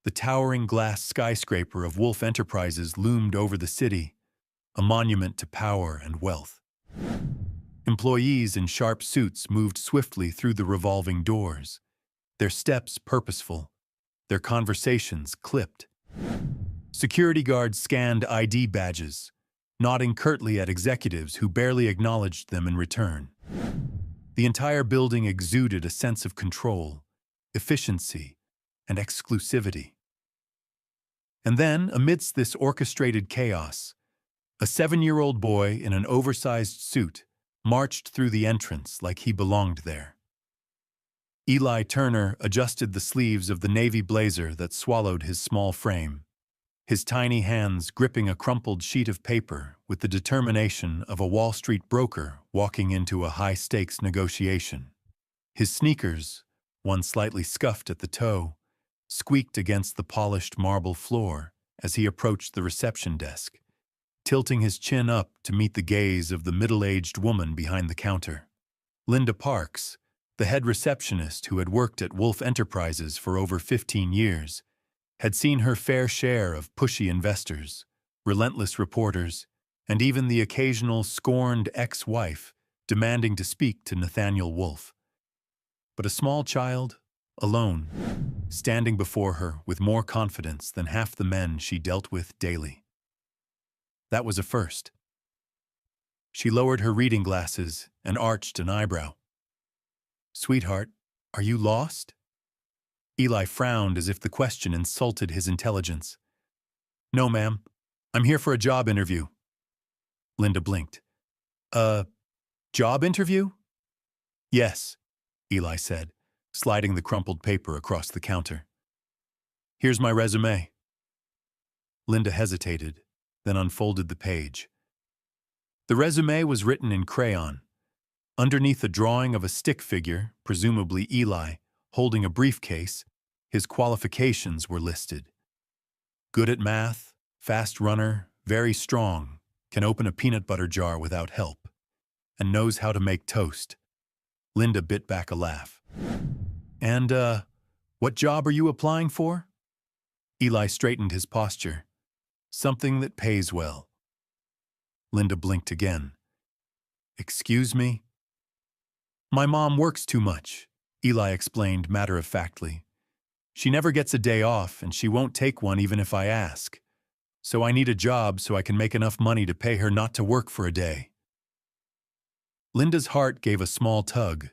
The towering glass skyscraper of Wolf Enterprises loomed over the city, a monument to power and wealth. Employees in sharp suits moved swiftly through the revolving doors, their steps purposeful, their conversations clipped. Security guards scanned ID badges, nodding curtly at executives who barely acknowledged them in return. The entire building exuded a sense of control, efficiency, and exclusivity. And then, amidst this orchestrated chaos, a 7-year-old boy in an oversized suit marched through the entrance like he belonged there. Eli Turner adjusted the sleeves of the navy blazer that swallowed his small frame, his tiny hands gripping a crumpled sheet of paper with the determination of a Wall Street broker walking into a high-stakes negotiation. His sneakers, one slightly scuffed at the toe, squeaked against the polished marble floor as he approached the reception desk, tilting his chin up to meet the gaze of the middle-aged woman behind the counter. Linda Parks, the head receptionist who had worked at Wolf Enterprises for over 15 years, had seen her fair share of pushy investors, relentless reporters, and even the occasional scorned ex-wife demanding to speak to Nathaniel Wolf. But a small child, alone, standing before her with more confidence than half the men she dealt with daily. That was a first. She lowered her reading glasses and arched an eyebrow. "Sweetheart, are you lost?" Eli frowned as if the question insulted his intelligence. "No, ma'am. I'm here for a job interview." Linda blinked. "A job interview?" "Yes," Eli said, sliding the crumpled paper across the counter. "Here's my resume." Linda hesitated, then unfolded the page. The resume was written in crayon. Underneath a drawing of a stick figure, presumably Eli, holding a briefcase, his qualifications were listed. Good at math, fast runner, very strong, can open a peanut butter jar without help, and knows how to make toast. Linda bit back a laugh. "And, what job are you applying for?" Eli straightened his posture. "Something that pays well." Linda blinked again. "Excuse me?" "My mom works too much," Eli explained matter-of-factly. "She never gets a day off, and she won't take one even if I ask. So I need a job so I can make enough money to pay her not to work for a day." Linda's heart gave a small tug,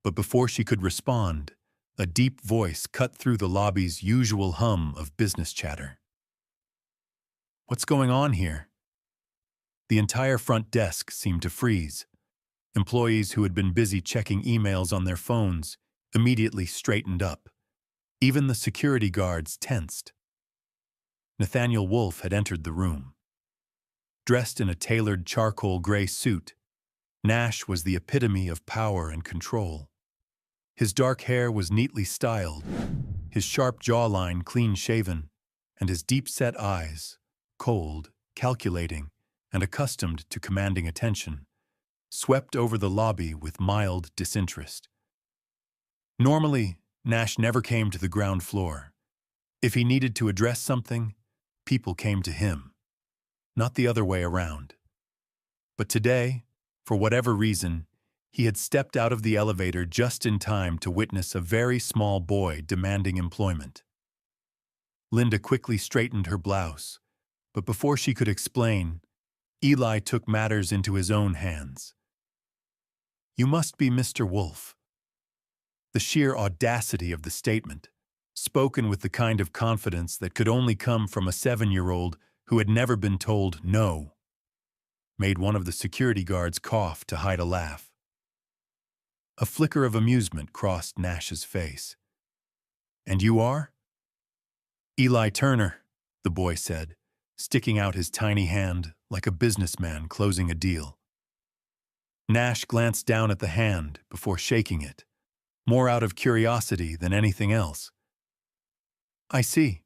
but before she could respond, a deep voice cut through the lobby's usual hum of business chatter. "What's going on here?" The entire front desk seemed to freeze. Employees who had been busy checking emails on their phones immediately straightened up. Even the security guards tensed. Nathaniel Wolf had entered the room. Dressed in a tailored charcoal gray suit, Nash was the epitome of power and control. His dark hair was neatly styled, his sharp jawline clean-shaven, and his deep-set eyes, cold, calculating, and accustomed to commanding attention, swept over the lobby with mild disinterest. Normally, Nash never came to the ground floor. If he needed to address something, people came to him, not the other way around. But today, for whatever reason, he had stepped out of the elevator just in time to witness a very small boy demanding employment. Linda quickly straightened her blouse, but before she could explain, Eli took matters into his own hands. "You must be Mr. Wolf." The sheer audacity of the statement, spoken with the kind of confidence that could only come from a 7-year-old who had never been told no, made one of the security guards cough to hide a laugh. A flicker of amusement crossed Nash's face. "And you are?" "Eli Turner," the boy said, sticking out his tiny hand like a businessman closing a deal. Nash glanced down at the hand before shaking it, more out of curiosity than anything else. "I see.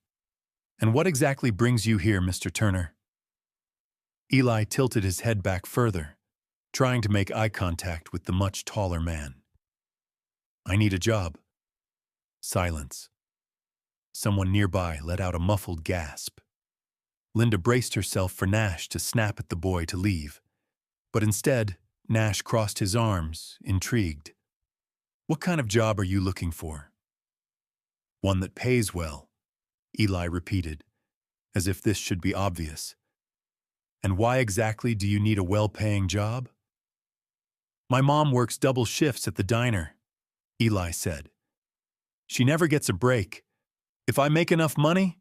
And what exactly brings you here, Mr. Turner?" Eli tilted his head back further, trying to make eye contact with the much taller man. "I need a job." Silence. Someone nearby let out a muffled gasp. Linda braced herself for Nash to snap at the boy to leave. But instead, Nash crossed his arms, intrigued. "What kind of job are you looking for?" "One that pays well," Eli repeated, as if this should be obvious. "And why exactly do you need a well-paying job?" "My mom works double shifts at the diner," Eli said. "She never gets a break. If I make enough money,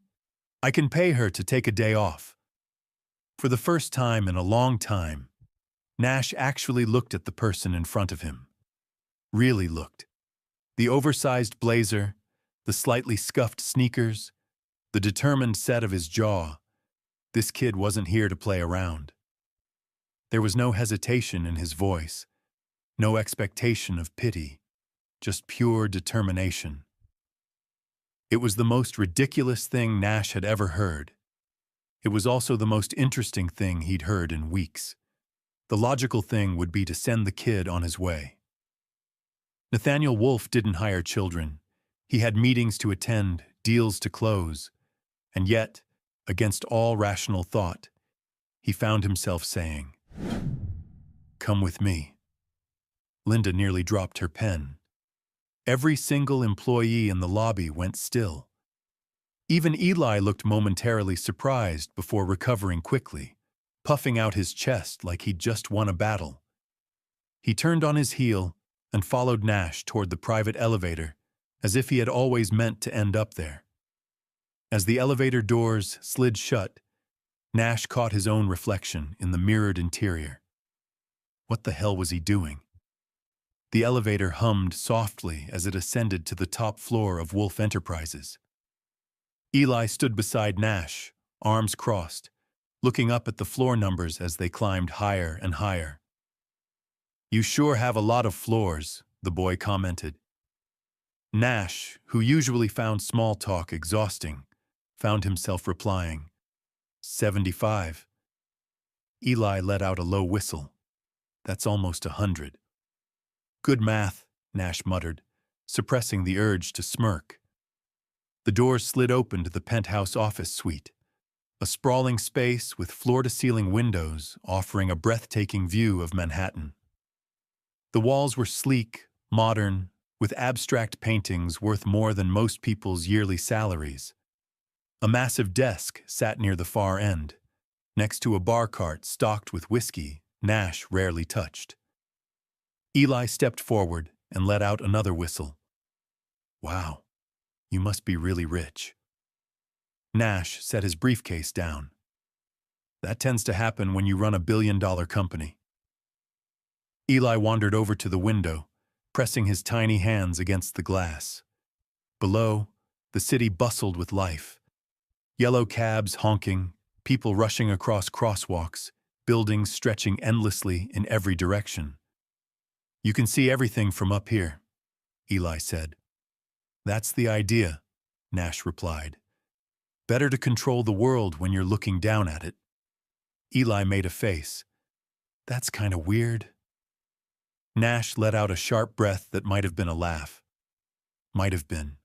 I can pay her to take a day off." For the first time in a long time, Nash actually looked at the person in front of him. Really looked. The oversized blazer, the slightly scuffed sneakers, the determined set of his jaw. This kid wasn't here to play around. There was no hesitation in his voice, no expectation of pity, just pure determination. It was the most ridiculous thing Nash had ever heard. It was also the most interesting thing he'd heard in weeks. The logical thing would be to send the kid on his way. Nathaniel Wolfe didn't hire children. He had meetings to attend, deals to close. And yet, against all rational thought, he found himself saying, "Come with me." Linda nearly dropped her pen. Every single employee in the lobby went still. Even Eli looked momentarily surprised before recovering quickly, puffing out his chest like he'd just won a battle. He turned on his heel and followed Nash toward the private elevator, as if he had always meant to end up there. As the elevator doors slid shut, Nash caught his own reflection in the mirrored interior. What the hell was he doing? The elevator hummed softly as it ascended to the top floor of Wolfe Enterprises. Eli stood beside Nash, arms crossed, looking up at the floor numbers as they climbed higher and higher. "You sure have a lot of floors," the boy commented. Nash, who usually found small talk exhausting, found himself replying, 75. Eli let out a low whistle. "That's almost 100. "Good math," Nash muttered, suppressing the urge to smirk. The doors slid open to the penthouse office suite, a sprawling space with floor-to-ceiling windows offering a breathtaking view of Manhattan. The walls were sleek, modern, with abstract paintings worth more than most people's yearly salaries. A massive desk sat near the far end, next to a bar cart stocked with whiskey Nash rarely touched. Eli stepped forward and let out another whistle. "Wow, you must be really rich." Nash set his briefcase down. "That tends to happen when you run a billion-dollar company." Eli wandered over to the window, pressing his tiny hands against the glass. Below, the city bustled with life. Yellow cabs honking, people rushing across crosswalks, buildings stretching endlessly in every direction. "You can see everything from up here," Eli said. "That's the idea," Nash replied. "Better to control the world when you're looking down at it." Eli made a face. "That's kind of weird." Nash let out a sharp breath that might have been a laugh. Might have been.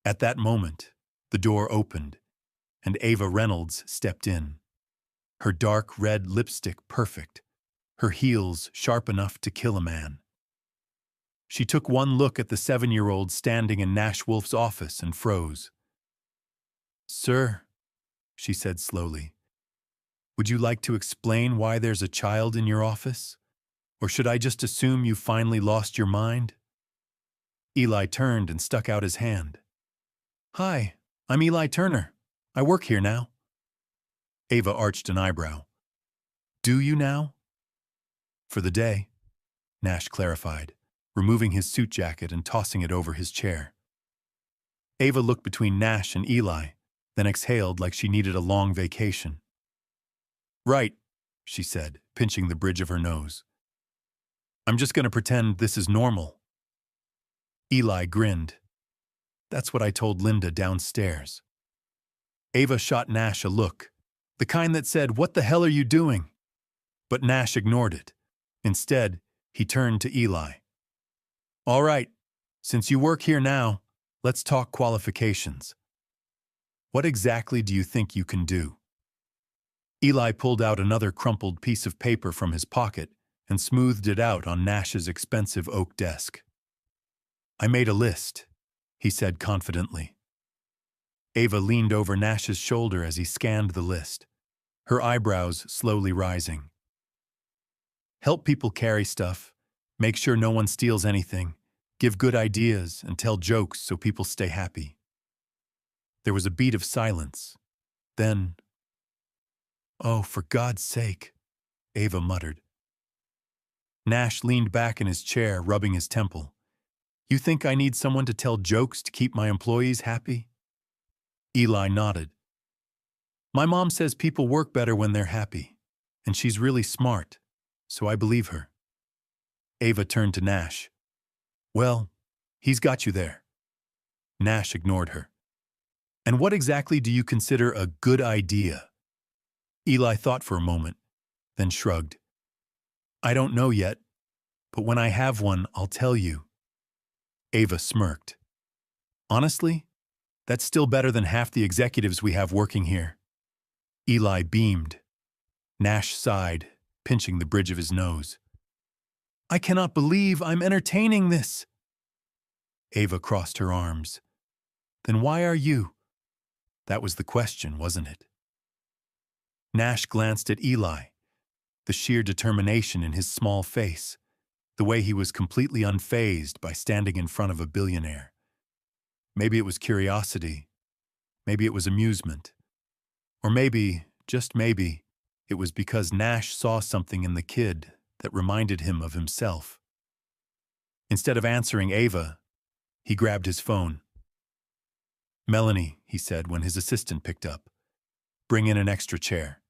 At that moment, the door opened, and Ava Reynolds stepped in. Her dark red lipstick perfect, her heels sharp enough to kill a man. She took one look at the 7-year-old standing in Nash Wolfe's office and froze. "Sir," she said slowly, "would you like to explain why there's a child in your office? Or should I just assume you finally lost your mind?" Eli turned and stuck out his hand. "Hi, I'm Eli Turner. I work here now." Ava arched an eyebrow. "Do you now?" "For the day," Nash clarified, removing his suit jacket and tossing it over his chair. Ava looked between Nash and Eli, then exhaled like she needed a long vacation. "Right," she said, pinching the bridge of her nose. "I'm just going to pretend this is normal." Eli grinned. "That's what I told Linda downstairs." Ava shot Nash a look, the kind that said, "What the hell are you doing?" But Nash ignored it. Instead, he turned to Eli. "All right, since you work here now, Let's talk qualifications. What exactly do you think you can do? Eli pulled out another crumpled piece of paper from his pocket and smoothed it out on Nash's expensive oak desk. I made a list, he said confidently. Ava leaned over Nash's shoulder as he scanned the list, her eyebrows slowly rising. Help people carry stuff, make sure no one steals anything, give good ideas, and tell jokes so people stay happy. There was a beat of silence. Then, "Oh, for God's sake," Ava muttered. Nash leaned back in his chair, rubbing his temple. You think I need someone to tell jokes to keep my employees happy? Eli nodded. My mom says people work better when they're happy, and she's really smart, so I believe her. Ava turned to Nash. Well, he's got you there. Nash ignored her. And what exactly do you consider a good idea? Eli thought for a moment, then shrugged. I don't know yet, but when I have one, I'll tell you. Ava smirked. Honestly, that's still better than half the executives we have working here. Eli beamed. Nash sighed, pinching the bridge of his nose. I cannot believe I'm entertaining this. Ava crossed her arms. Then why are you? That was the question, wasn't it? Nash glanced at Eli, the sheer determination in his small face, the way he was completely unfazed by standing in front of a billionaire. Maybe it was curiosity, maybe it was amusement, or maybe, just maybe, it was because Nash saw something in the kid that reminded him of himself. Instead of answering Ava, he grabbed his phone. Melanie, he said when his assistant picked up. Bring in an extra chair.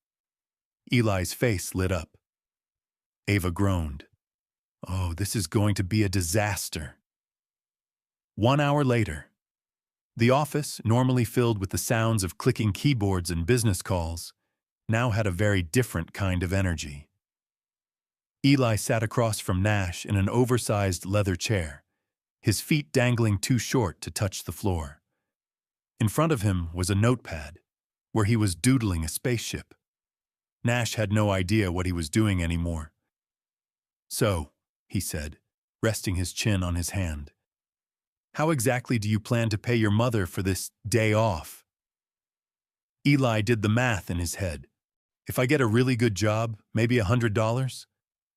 Eli's face lit up. Ava groaned. Oh, this is going to be a disaster. 1 hour later, the office, normally filled with the sounds of clicking keyboards and business calls, now had a very different kind of energy. Eli sat across from Nash in an oversized leather chair, his feet dangling too short to touch the floor. In front of him was a notepad, where he was doodling a spaceship. Nash had no idea what he was doing anymore. So, he said, resting his chin on his hand, how exactly do you plan to pay your mother for this day off? Eli did the math in his head. If I get a really good job, maybe $100,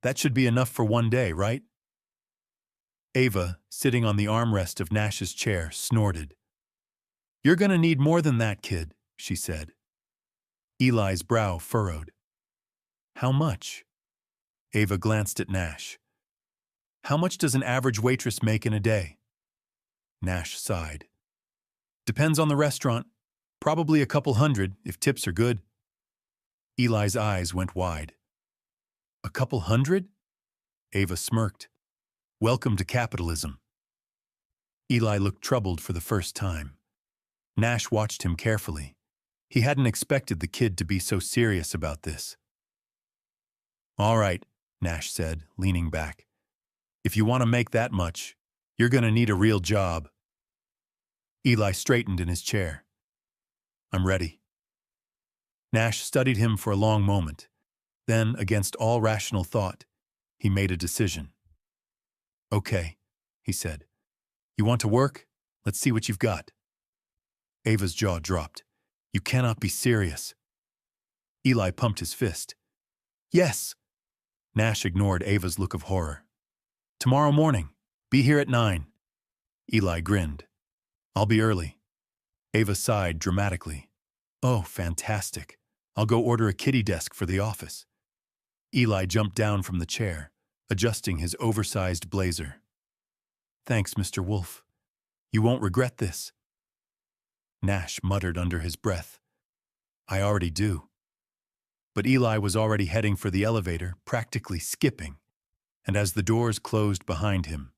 that should be enough for 1 day, right? Ava, sitting on the armrest of Nash's chair, snorted. You're going to need more than that, kid, she said. Eli's brow furrowed. How much? Ava glanced at Nash. How much does an average waitress make in a day? Nash sighed. Depends on the restaurant. Probably a couple hundred, if tips are good. Eli's eyes went wide. A couple hundred? Ava smirked. Welcome to capitalism. Eli looked troubled for the first time. Nash watched him carefully. He hadn't expected the kid to be so serious about this. All right, Nash said, leaning back. If you want to make that much, you're going to need a real job. Eli straightened in his chair. I'm ready. Nash studied him for a long moment. Then, against all rational thought, he made a decision. Okay, he said. You want to work? Let's see what you've got. Ava's jaw dropped. You cannot be serious. Eli pumped his fist. Yes. Nash ignored Ava's look of horror. Tomorrow morning. Be here at 9. Eli grinned. I'll be early. Ava sighed dramatically. Oh, fantastic. I'll go order a kiddie desk for the office. Eli jumped down from the chair, adjusting his oversized blazer. Thanks, Mr. Wolf. You won't regret this. Nash muttered under his breath. I already do. But Eli was already heading for the elevator, practically skipping, and as the doors closed behind him,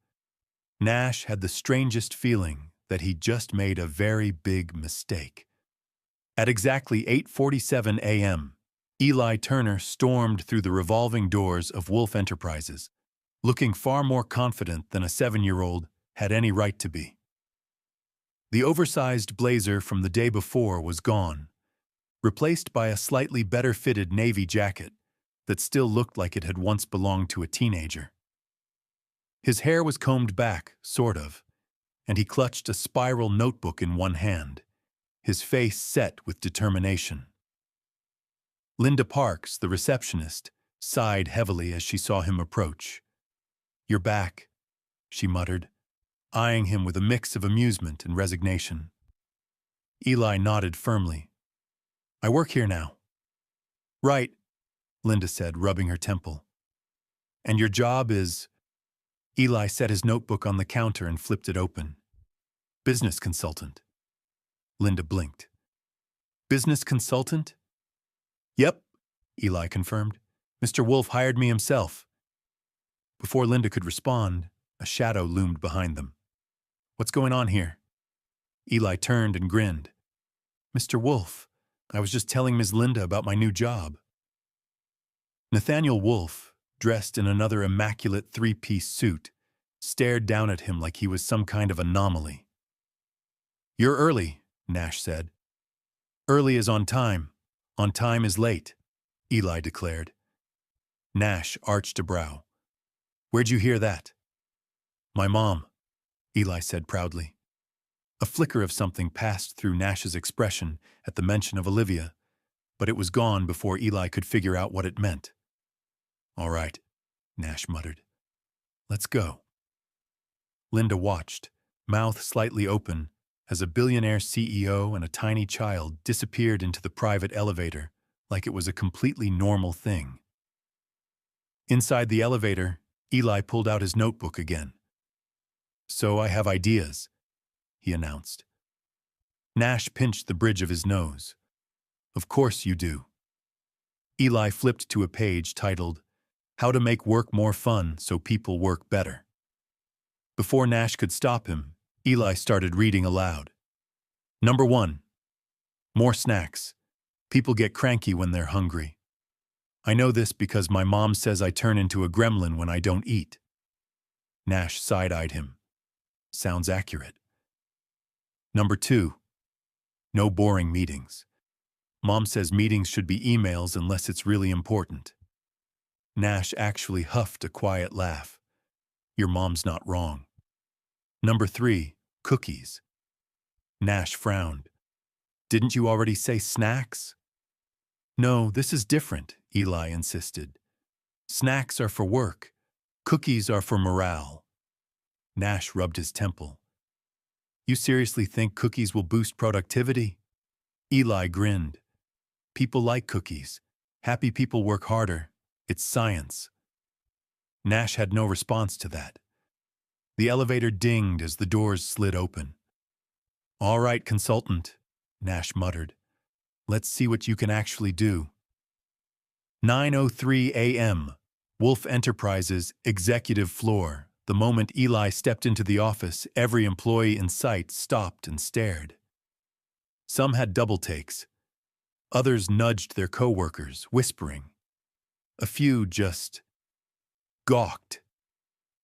Nash had the strangest feeling that he'd just made a very big mistake. At exactly 8:47 a.m., Eli Turner stormed through the revolving doors of Wolf Enterprises, looking far more confident than a 7-year-old had any right to be. The oversized blazer from the day before was gone, replaced by a slightly better-fitted navy jacket that still looked like it had once belonged to a teenager. His hair was combed back, sort of, and he clutched a spiral notebook in one hand, his face set with determination. Linda Parks, the receptionist, sighed heavily as she saw him approach. "You're back," she muttered, eyeing him with a mix of amusement and resignation. Eli nodded firmly. "I work here now." "Right," Linda said, rubbing her temple. "And your job is—" Eli set his notebook on the counter and flipped it open. "Business consultant." Linda blinked. "Business consultant?" "Yep," Eli confirmed. "Mr. Wolf hired me himself." Before Linda could respond, a shadow loomed behind them. "What's going on here?" Eli turned and grinned. "Mr. Wolf, I was just telling Ms. Linda about my new job." Nathaniel Wolf, dressed in another immaculate three-piece suit, stared down at him like he was some kind of anomaly. "You're early," Nash said. "Early is on time is late," Eli declared. Nash arched a brow. "Where'd you hear that?" "My mom," Eli said proudly. A flicker of something passed through Nash's expression at the mention of Olivia, but it was gone before Eli could figure out what it meant. "All right," Nash muttered. "Let's go." Linda watched, mouth slightly open, as a billionaire CEO and a tiny child disappeared into the private elevator like it was a completely normal thing. Inside the elevator, Eli pulled out his notebook again. "So I have ideas," he announced. Nash pinched the bridge of his nose. "Of course you do." Eli flipped to a page titled, "How to Make Work More Fun So People Work Better." Before Nash could stop him, Eli started reading aloud. Number 1. More snacks. People get cranky when they're hungry. I know this because my mom says I turn into a gremlin when I don't eat. Nash side-eyed him. Sounds accurate. Number 2. No boring meetings. Mom says meetings should be emails unless it's really important. Nash actually huffed a quiet laugh. Your mom's not wrong. Number 3. Cookies. Nash frowned. Didn't you already say snacks? No, this is different, Eli insisted. Snacks are for work. Cookies are for morale. Nash rubbed his temple. You seriously think cookies will boost productivity? Eli grinned. People like cookies. Happy people work harder. It's science. Nash had no response to that. The elevator dinged as the doors slid open. All right, consultant, Nash muttered. Let's see what you can actually do. 9:03 a.m. Wolf Enterprises executive floor. The moment Eli stepped into the office, every employee in sight stopped and stared. Some had double takes. Others nudged their coworkers, whispering. A few just gawked.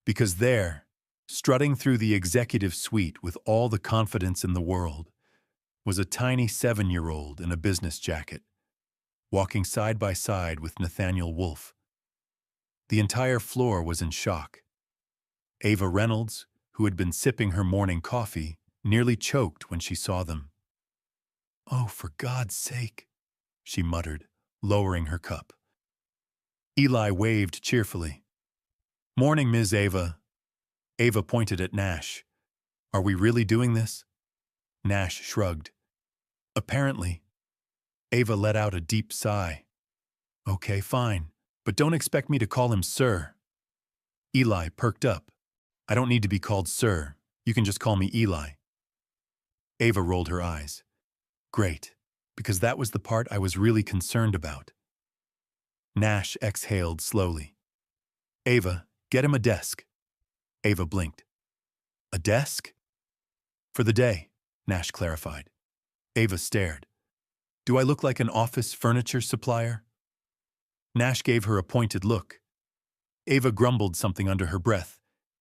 Because there, strutting through the executive suite with all the confidence in the world, was a tiny 7-year-old in a business jacket, walking side by side with Nathaniel Wolf. The entire floor was in shock. Ava Reynolds, who had been sipping her morning coffee, nearly choked when she saw them. Oh, for God's sake, she muttered, lowering her cup. Eli waved cheerfully. Morning, Ms. Ava. Ava pointed at Nash. Are we really doing this? Nash shrugged. Apparently. Ava let out a deep sigh. Okay, fine, but don't expect me to call him sir. Eli perked up. I don't need to be called sir. You can just call me Eli. Ava rolled her eyes. Great, because that was the part I was really concerned about. Nash exhaled slowly. Ava, get him a desk. Ava blinked. A desk? For the day, Nash clarified. Ava stared. Do I look like an office furniture supplier? Nash gave her a pointed look. Ava grumbled something under her breath,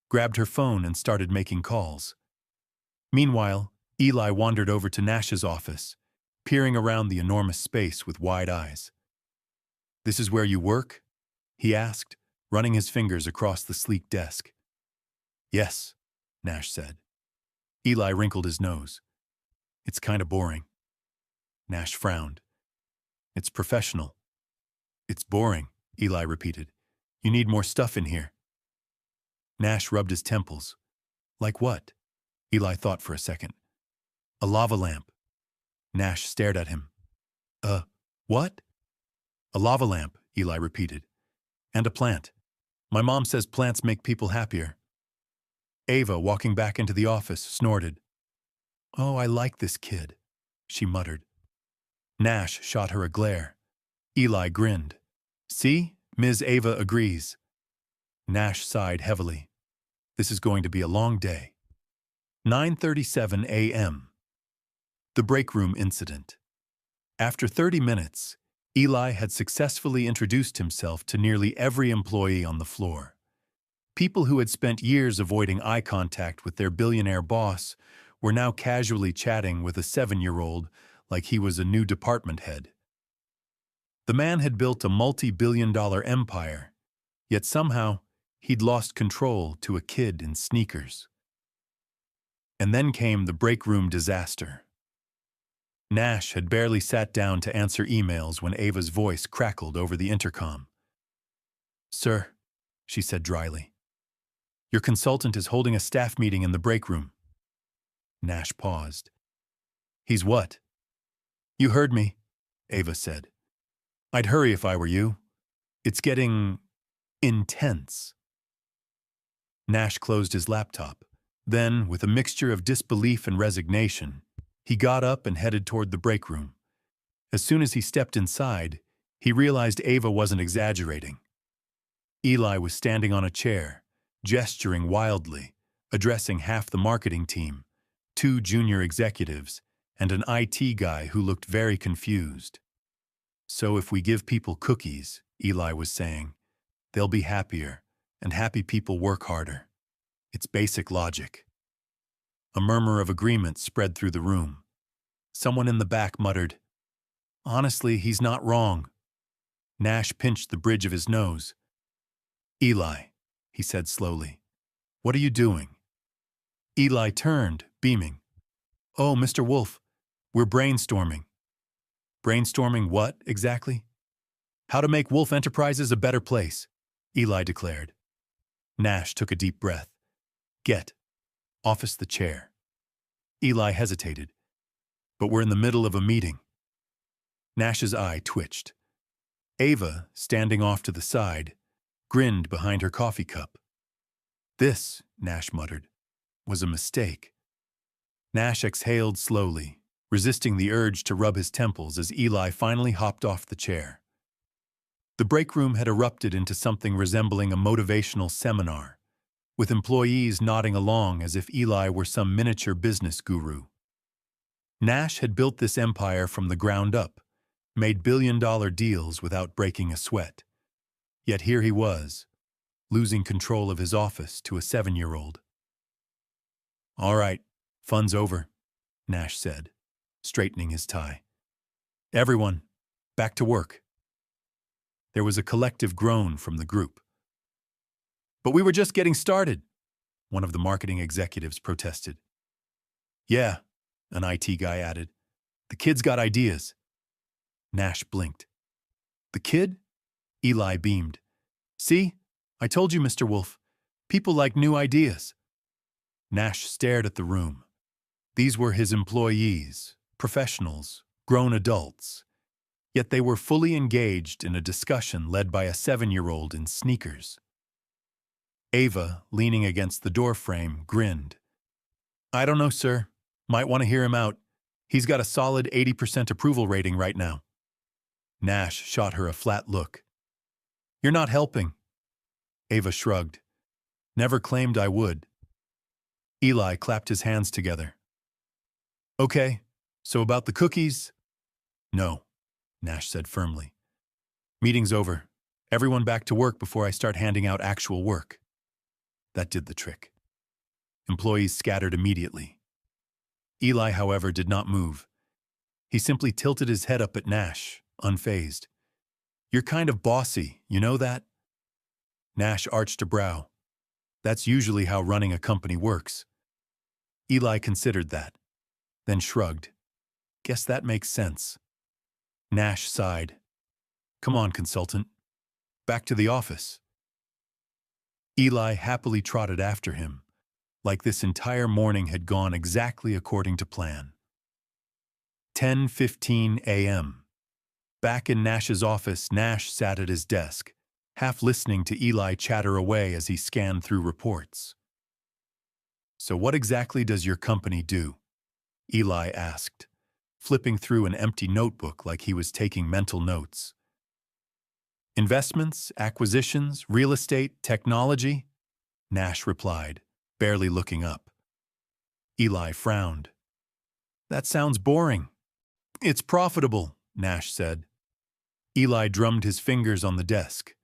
grabbed her phone and started making calls. Meanwhile, Eli wandered over to Nash's office, peering around the enormous space with wide eyes. "This is where you work?" he asked, running his fingers across the sleek desk. "Yes," Nash said. Eli wrinkled his nose. "It's kind of boring." Nash frowned. "It's professional." "It's boring," Eli repeated. "You need more stuff in here." Nash rubbed his temples. "Like what?" Eli thought for a second. "A lava lamp." Nash stared at him. What?" "A lava lamp," Eli repeated. "And a plant. My mom says plants make people happier." Ava, walking back into the office, snorted. "Oh, I like this kid," she muttered. Nash shot her a glare. Eli grinned. "See? Ms. Ava agrees." Nash sighed heavily. This is going to be a long day. 9:37 a.m. The break room incident. After 30 minutes, Eli had successfully introduced himself to nearly every employee on the floor. People who had spent years avoiding eye contact with their billionaire boss were now casually chatting with a 7-year-old like he was a new department head. The man had built a multi-billion-dollar empire, yet somehow he'd lost control to a kid in sneakers. And then came the break room disaster. Nash had barely sat down to answer emails when Ava's voice crackled over the intercom. "Sir," she said dryly, "your consultant is holding a staff meeting in the break room." Nash paused. "He's what?" "You heard me," Ava said. "I'd hurry if I were you. It's getting intense." Nash closed his laptop. Then, with a mixture of disbelief and resignation, he got up and headed toward the break room. As soon as he stepped inside, he realized Ava wasn't exaggerating. Eli was standing on a chair, gesturing wildly, addressing half the marketing team, 2 junior executives, and an IT guy who looked very confused. "So if we give people cookies," Eli was saying, "they'll be happier, and happy people work harder. It's basic logic." A murmur of agreement spread through the room. Someone in the back muttered, "Honestly, he's not wrong." Nash pinched the bridge of his nose. "Eli," he said slowly, "what are you doing?" Eli turned, beaming. "Oh, Mr. Wolf, we're brainstorming." "Brainstorming what, exactly?" "How to make Wolf Enterprises a better place," Eli declared. Nash took a deep breath. "Get. Office the chair." Eli hesitated. "But we're in the middle of a meeting." Nash's eye twitched. Ava, standing off to the side, grinned behind her coffee cup. "This," Nash muttered, "was a mistake." Nash exhaled slowly, resisting the urge to rub his temples as Eli finally hopped off the chair. The break room had erupted into something resembling a motivational seminar, with employees nodding along as if Eli were some miniature business guru. Nash had built this empire from the ground up, made billion-dollar deals without breaking a sweat. Yet here he was, losing control of his office to a 7-year-old. "All right, fun's over," Nash said, straightening his tie. "Everyone, back to work." There was a collective groan from the group. "But we were just getting started," one of the marketing executives protested. "Yeah," an IT guy added. "The kid's got ideas." Nash blinked. "The kid?" Eli beamed. "See? I told you, Mr. Wolf. People like new ideas." Nash stared at the room. These were his employees, professionals, grown adults. Yet they were fully engaged in a discussion led by a 7-year-old in sneakers. Ava, leaning against the doorframe, grinned. "I don't know, sir. Might want to hear him out. He's got a solid 80% approval rating right now." Nash shot her a flat look. "You're not helping." Ava shrugged. "Never claimed I would." Eli clapped his hands together. "Okay, so about the cookies?" "No," Nash said firmly. "Meeting's over. Everyone back to work before I start handing out actual work." That did the trick. Employees scattered immediately. Eli, however, did not move. He simply tilted his head up at Nash, unfazed. "You're kind of bossy, you know that?" Nash arched a brow. "That's usually how running a company works." Eli considered that, then shrugged. "Guess that makes sense." Nash sighed. "Come on, consultant. Back to the office." Eli happily trotted after him, like this entire morning had gone exactly according to plan. 10:15 a.m. Back in Nash's office, Nash sat at his desk, half listening to Eli chatter away as he scanned through reports. "So what exactly does your company do?" Eli asked, flipping through an empty notebook like he was taking mental notes. "Investments, acquisitions, real estate, technology?" Nash replied, barely looking up. Eli frowned. "That sounds boring." "It's profitable," Nash said. Eli drummed his fingers on the desk.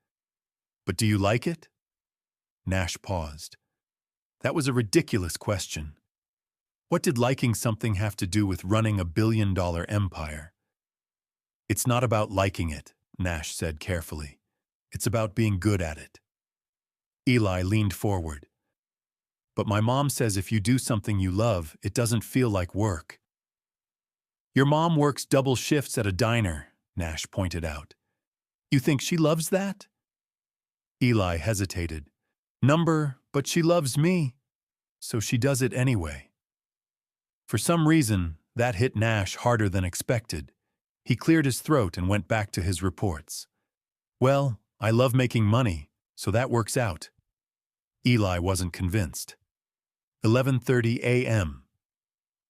"But do you like it?" Nash paused. That was a ridiculous question. What did liking something have to do with running a billion-dollar empire? "It's not about liking it," Nash said carefully. "It's about being good at it." Eli leaned forward. "But my mom says if you do something you love, it doesn't feel like work." "Your mom works double shifts at a diner," Nash pointed out. "You think she loves that?" Eli hesitated. But she loves me, so she does it anyway." For some reason, that hit Nash harder than expected. He cleared his throat and went back to his reports. "Well, I love making money, so that works out." Eli wasn't convinced. 11:30 a.m.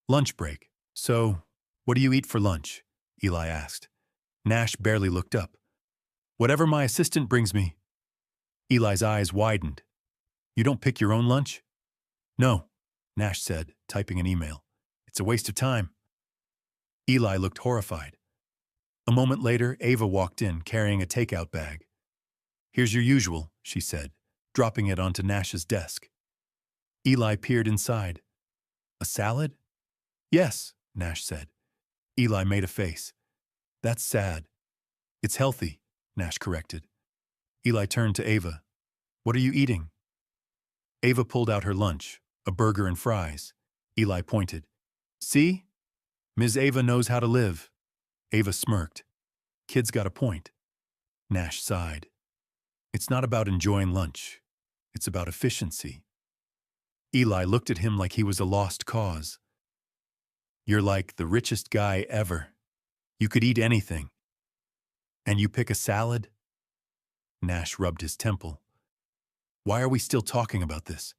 Lunch break. "So, what do you eat for lunch?" Eli asked. Nash barely looked up. "Whatever my assistant brings me." Eli's eyes widened. "You don't pick your own lunch?" "No," Nash said, typing an email. "It's a waste of time." Eli looked horrified. A moment later, Ava walked in, carrying a takeout bag. "Here's your usual," she said, dropping it onto Nash's desk. Eli peered inside. "A salad?" "Yes," Nash said. Eli made a face. "That's sad." "It's healthy," Nash corrected. Eli turned to Ava. "What are you eating?" Ava pulled out her lunch, a burger and fries. Eli pointed. "See? Ms. Ava knows how to live." Ava smirked. "Kid's got a point." Nash sighed. "It's not about enjoying lunch. It's about efficiency." Eli looked at him like he was a lost cause. "You're like the richest guy ever. You could eat anything. And you pick a salad?" Nash rubbed his temple. "Why are we still talking about this?"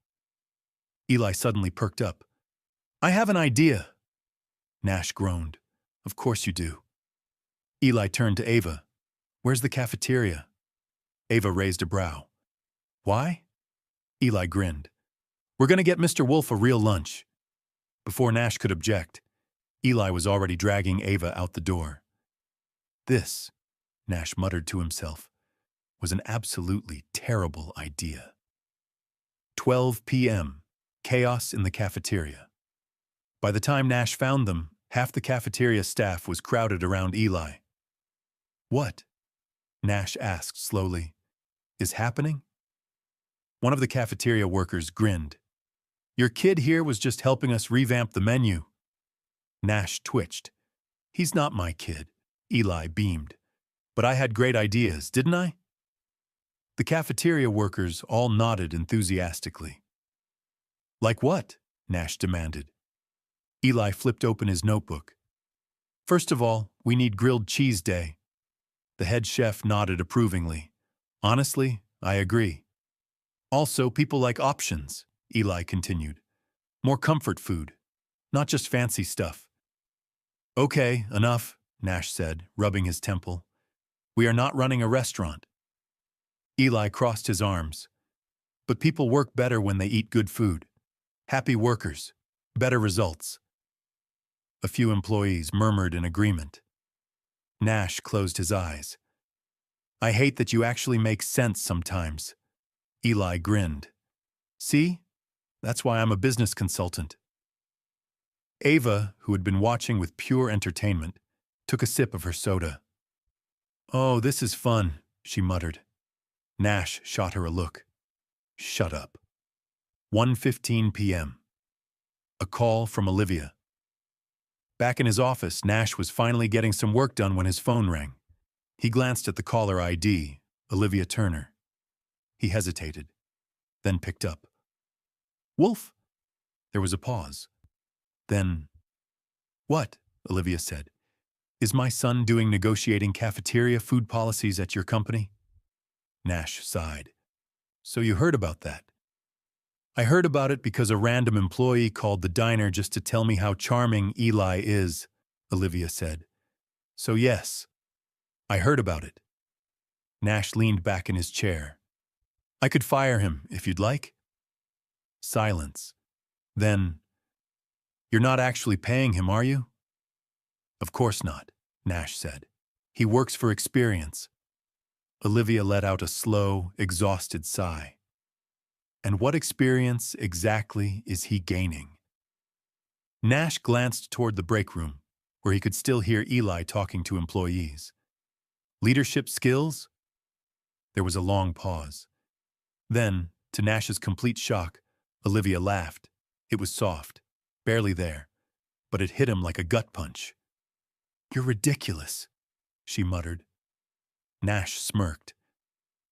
Eli suddenly perked up. "I have an idea." Nash groaned. "Of course you do." Eli turned to Ava. "Where's the cafeteria?" Ava raised a brow. "Why?" Eli grinned. "We're going to get Mr. Wolf a real lunch." Before Nash could object, Eli was already dragging Ava out the door. This, Nash muttered to himself, was an absolutely terrible idea. 12 p.m. Chaos in the cafeteria. By the time Nash found them, half the cafeteria staff was crowded around Eli. "What?" Nash asked slowly. "Is happening?" One of the cafeteria workers grinned. "Your kid here was just helping us revamp the menu." Nash twitched. "He's not my kid," Eli beamed. "But I had great ideas, didn't I?" The cafeteria workers all nodded enthusiastically. "Like what?" Nash demanded. Eli flipped open his notebook. "First of all, we need grilled cheese day." The head chef nodded approvingly. "Honestly, I agree." "Also, people like options," Eli continued. "More comfort food, not just fancy stuff." "Okay, enough," Nash said, rubbing his temple. "We are not running a restaurant." Eli crossed his arms. "But people work better when they eat good food. Happy workers, better results." A few employees murmured in agreement. Nash closed his eyes. "I hate that you actually make sense sometimes." Eli grinned. "See? That's why I'm a business consultant." Ava, who had been watching with pure entertainment, took a sip of her soda. "Oh, this is fun," she muttered. Nash shot her a look. "Shut up." 1:15 p.m. A call from Olivia. Back in his office, Nash was finally getting some work done when his phone rang. He glanced at the caller ID, Olivia Turner. He hesitated, then picked up. "Wolf?" There was a pause. Then, "What?" Olivia said. "Is my son doing negotiating cafeteria food policies at your company?" Nash sighed. "So you heard about that?" "I heard about it because a random employee called the diner just to tell me how charming Eli is," Olivia said. "So yes, I heard about it." Nash leaned back in his chair. "I could fire him, if you'd like." Silence. Then, "You're not actually paying him, are you?" "Of course not," Nash said. "He works for experience." Olivia let out a slow, exhausted sigh. "And what experience exactly is he gaining?" Nash glanced toward the break room, where he could still hear Eli talking to employees. "Leadership skills?" There was a long pause. Then, to Nash's complete shock, Olivia laughed. It was soft, barely there, but it hit him like a gut punch. "You're ridiculous," she muttered. Nash smirked.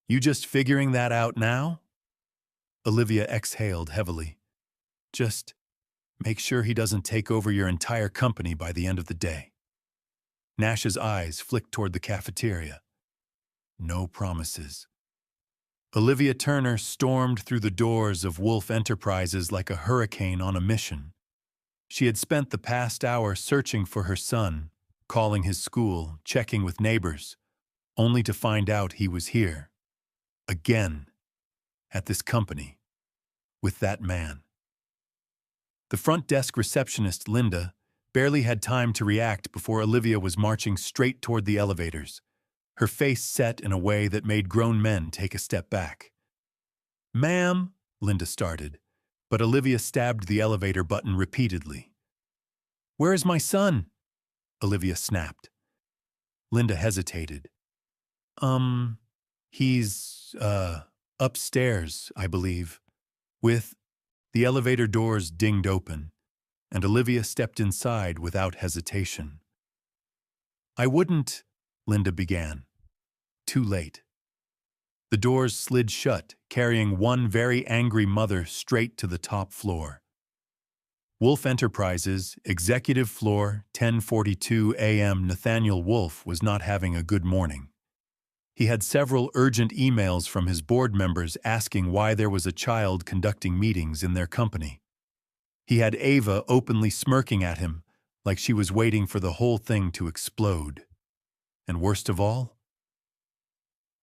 "You just figuring that out now?" Olivia exhaled heavily. "Just make sure he doesn't take over your entire company by the end of the day." Nash's eyes flicked toward the cafeteria. No promises. Olivia Turner stormed through the doors of Wolf Enterprises like a hurricane on a mission. She had spent the past hour searching for her son, calling his school, checking with neighbors, only to find out he was here. Again. At this company. With that man. The front desk receptionist, Linda, barely had time to react before Olivia was marching straight toward the elevators, her face set in a way that made grown men take a step back. "Ma'am," Linda started, but Olivia stabbed the elevator button repeatedly. "Where is my son?" Olivia snapped. Linda hesitated. He's, upstairs, I believe." With the elevator doors dinged open, and Olivia stepped inside without hesitation. "I wouldn't," Linda began. Too late. The doors slid shut, carrying one very angry mother straight to the top floor. Wolf Enterprises, executive floor, 10:42 a.m. Nathaniel Wolf was not having a good morning. He had several urgent emails from his board members asking why there was a child conducting meetings in their company. He had Ava openly smirking at him, like she was waiting for the whole thing to explode. And worst of all,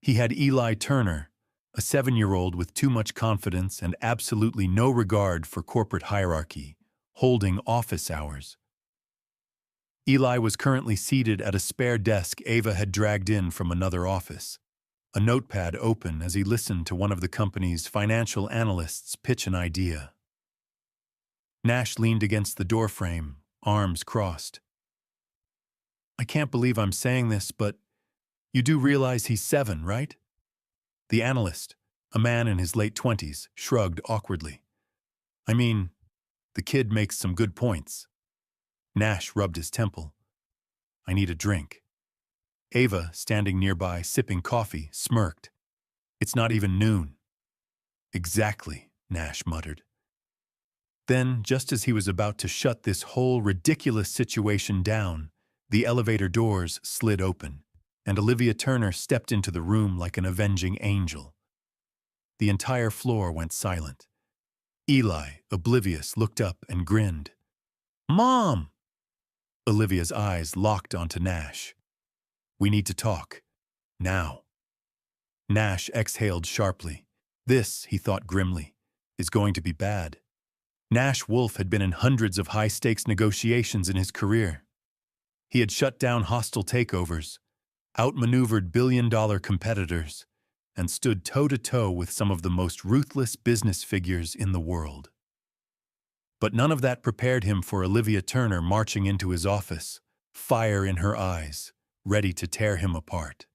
he had Eli Turner, a 7-year-old with too much confidence and absolutely no regard for corporate hierarchy, holding office hours. Eli was currently seated at a spare desk Ava had dragged in from another office, a notepad open as he listened to one of the company's financial analysts pitch an idea. Nash leaned against the doorframe, arms crossed. "I can't believe I'm saying this, but you do realize he's 7, right?" The analyst, a man in his late 20s, shrugged awkwardly. "I mean, the kid makes some good points." Nash rubbed his temple. "I need a drink." Ava, standing nearby, sipping coffee, smirked. "It's not even noon." "Exactly," Nash muttered. Then, just as he was about to shut this whole ridiculous situation down, the elevator doors slid open, and Olivia Turner stepped into the room like an avenging angel. The entire floor went silent. Eli, oblivious, looked up and grinned. "Mom!" Olivia's eyes locked onto Nash. "We need to talk. Now." Nash exhaled sharply. This, he thought grimly, is going to be bad. Nash Wolf had been in hundreds of high-stakes negotiations in his career. He had shut down hostile takeovers, outmaneuvered billion-dollar competitors, and stood toe-to-toe with some of the most ruthless business figures in the world. But none of that prepared him for Olivia Turner marching into his office, fire in her eyes, ready to tear him apart.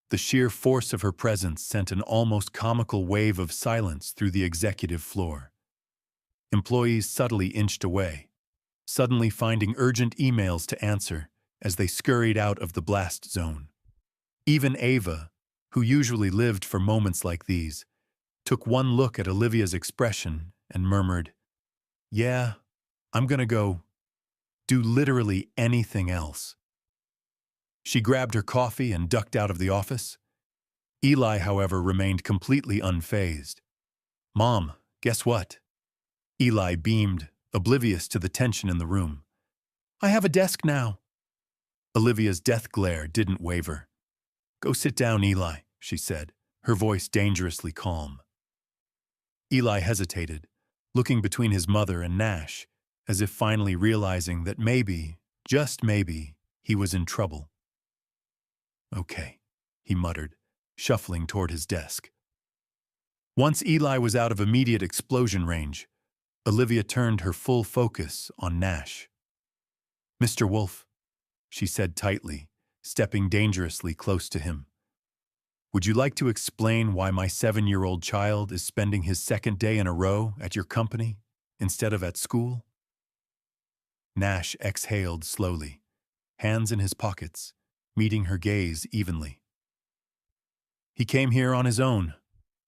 The sheer force of her presence sent an almost comical wave of silence through the executive floor. Employees subtly inched away, suddenly finding urgent emails to answer as they scurried out of the blast zone. Even Ava, who usually lived for moments like these, took one look at Olivia's expression and murmured, "Yeah, I'm gonna go do literally anything else." She grabbed her coffee and ducked out of the office. Eli, however, remained completely unfazed. "Mom, guess what?" Eli beamed, oblivious to the tension in the room. "I have a desk now." Olivia's death glare didn't waver. "Go sit down, Eli," she said, her voice dangerously calm. Eli hesitated, looking between his mother and Nash, as if finally realizing that maybe, just maybe, he was in trouble. "Okay," he muttered, shuffling toward his desk. Once Eli was out of immediate explosion range, Olivia turned her full focus on Nash. "Mr. Wolf," she said tightly, stepping dangerously close to him, "would you like to explain why my 7-year-old child is spending his second day in a row at your company instead of at school?" Nash exhaled slowly, hands in his pockets, meeting her gaze evenly. "He came here on his own,"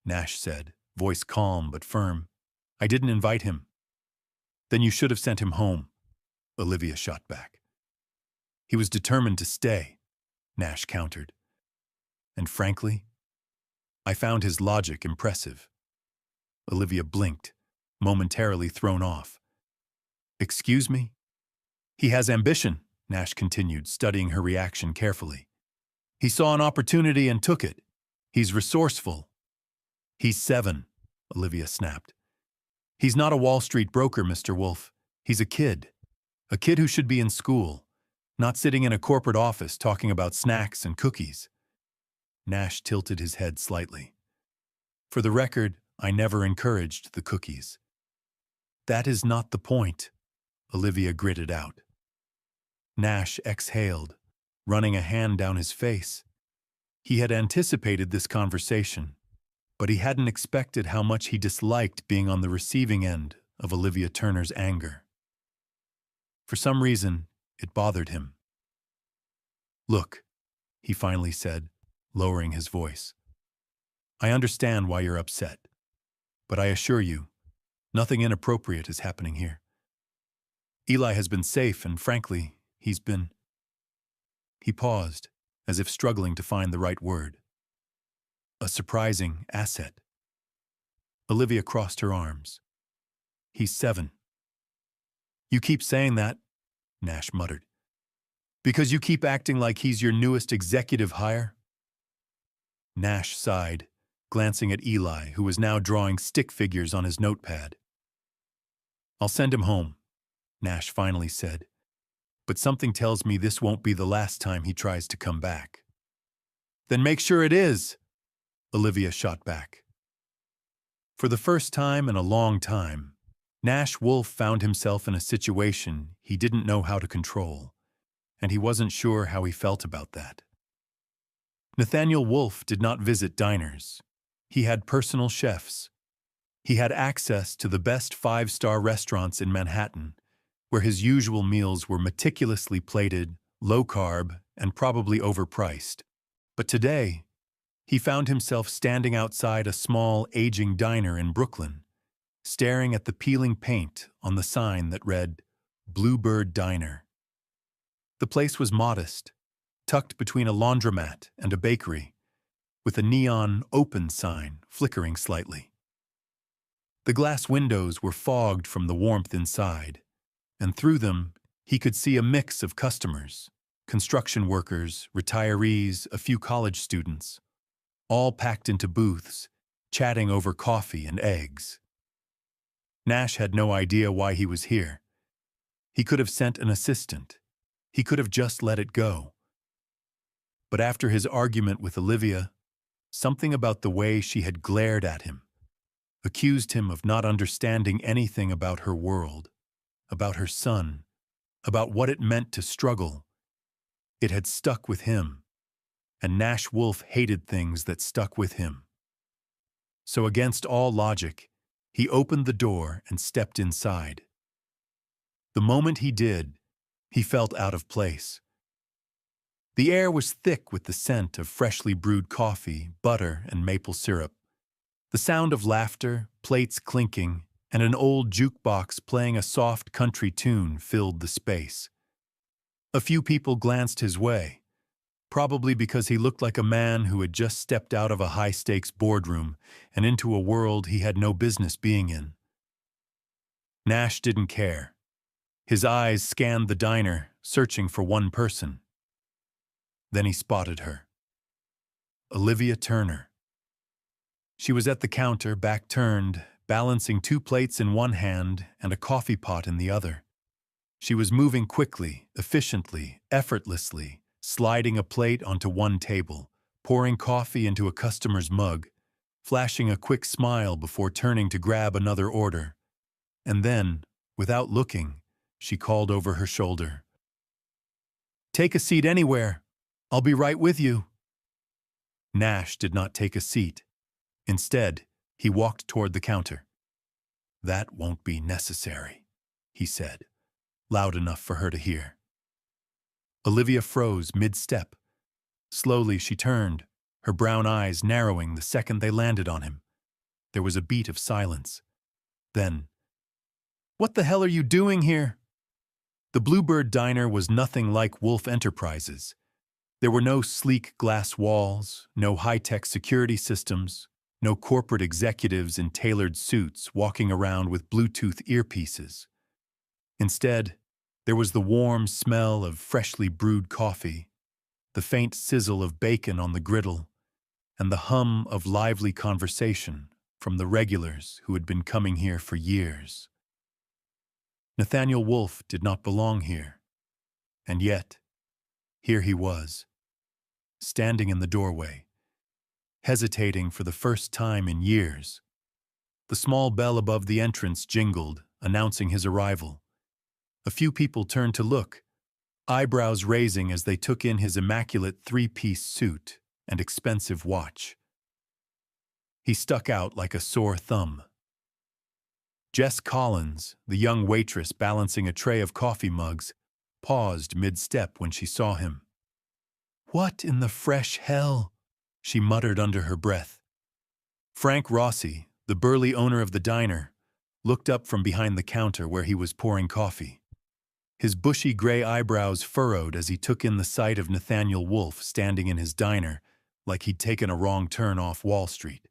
Nash said, voice calm but firm. "I didn't invite him." "Then you should have sent him home," Olivia shot back. "He was determined to stay," Nash countered. "And frankly, I found his logic impressive." Olivia blinked, momentarily thrown off. "Excuse me?" "He has ambition," Nash continued, studying her reaction carefully. "He saw an opportunity and took it. He's resourceful." "He's 7, Olivia snapped. "He's not a Wall Street broker, Mr. Wolf. He's a kid who should be in school, not sitting in a corporate office talking about snacks and cookies." Nash tilted his head slightly. "For the record, I never encouraged the cookies." "That is not the point," Olivia gritted out. Nash exhaled, running a hand down his face. He had anticipated this conversation, but he hadn't expected how much he disliked being on the receiving end of Olivia Turner's anger. For some reason, it bothered him. "Look," he finally said, lowering his voice. "I understand why you're upset, but I assure you, nothing inappropriate is happening here. Eli has been safe, and frankly, he's been—" He paused, as if struggling to find the right word. "A surprising asset." Olivia crossed her arms. "He's 7. "You keep saying that," Nash muttered, "because you keep acting like he's your newest executive hire?" Nash sighed, glancing at Eli, who was now drawing stick figures on his notepad. "I'll send him home," Nash finally said, "but something tells me this won't be the last time he tries to come back." "Then make sure it is," Olivia shot back. For the first time in a long time, Nash Wolf found himself in a situation he didn't know how to control, and he wasn't sure how he felt about that. Nathaniel Wolf did not visit diners. He had personal chefs. He had access to the best 5-star restaurants in Manhattan, where his usual meals were meticulously plated, low-carb, and probably overpriced. But today, he found himself standing outside a small, aging diner in Brooklyn, staring at the peeling paint on the sign that read, "Bluebird Diner." The place was modest, tucked between a laundromat and a bakery, with a neon open sign flickering slightly. The glass windows were fogged from the warmth inside, and through them he could see a mix of customers, construction workers, retirees, a few college students, all packed into booths, chatting over coffee and eggs. Nash had no idea why he was here. He could have sent an assistant. He could have just let it go. But after his argument with Olivia, something about the way she had glared at him, accused him of not understanding anything about her world, about her son, about what it meant to struggle. It had stuck with him, and Nash Wolf hated things that stuck with him. So against all logic, he opened the door and stepped inside. The moment he did, he felt out of place. The air was thick with the scent of freshly brewed coffee, butter, and maple syrup. The sound of laughter, plates clinking, and an old jukebox playing a soft country tune filled the space. A few people glanced his way, probably because he looked like a man who had just stepped out of a high-stakes boardroom and into a world he had no business being in. Nash didn't care. His eyes scanned the diner, searching for one person. Then he spotted her. Olivia Turner. She was at the counter, back turned, balancing 2 plates in one hand and a coffee pot in the other. She was moving quickly, efficiently, effortlessly, sliding a plate onto one table, pouring coffee into a customer's mug, flashing a quick smile before turning to grab another order. And then, without looking, she called over her shoulder, "Take a seat anywhere. I'll be right with you." Nash did not take a seat. Instead, he walked toward the counter. "That won't be necessary," he said, loud enough for her to hear. Olivia froze mid-step. Slowly she turned, her brown eyes narrowing the second they landed on him. There was a beat of silence. Then, "What the hell are you doing here?" The Bluebird Diner was nothing like Wolf Enterprises. There were no sleek glass walls, no high-tech security systems, no corporate executives in tailored suits walking around with Bluetooth earpieces. Instead, there was the warm smell of freshly brewed coffee, the faint sizzle of bacon on the griddle, and the hum of lively conversation from the regulars who had been coming here for years. Nathaniel Wolf did not belong here, and yet, here he was, standing in the doorway, hesitating for the first time in years. The small bell above the entrance jingled, announcing his arrival. A few people turned to look, eyebrows raising as they took in his immaculate 3-piece suit and expensive watch. He stuck out like a sore thumb. Jess Collins, the young waitress balancing a tray of coffee mugs, paused mid-step when she saw him. "What in the fresh hell?" she muttered under her breath. Frank Rossi, the burly owner of the diner, looked up from behind the counter where he was pouring coffee. His bushy gray eyebrows furrowed as he took in the sight of Nathaniel Wolf standing in his diner like he'd taken a wrong turn off Wall Street.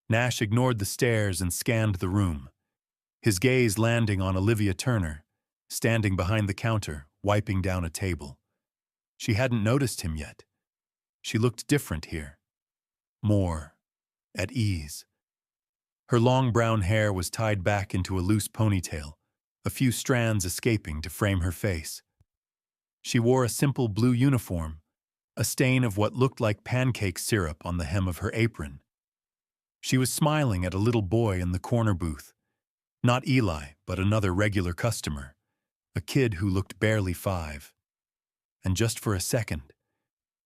Nash ignored the stares and scanned the room, his gaze landing on Olivia Turner, standing behind the counter, wiping down a table. She hadn't noticed him yet. She looked different here, more at ease. Her long brown hair was tied back into a loose ponytail, a few strands escaping to frame her face. She wore a simple blue uniform, a stain of what looked like pancake syrup on the hem of her apron. She was smiling at a little boy in the corner booth, not Eli, but another regular customer, a kid who looked barely 5. And just for a second,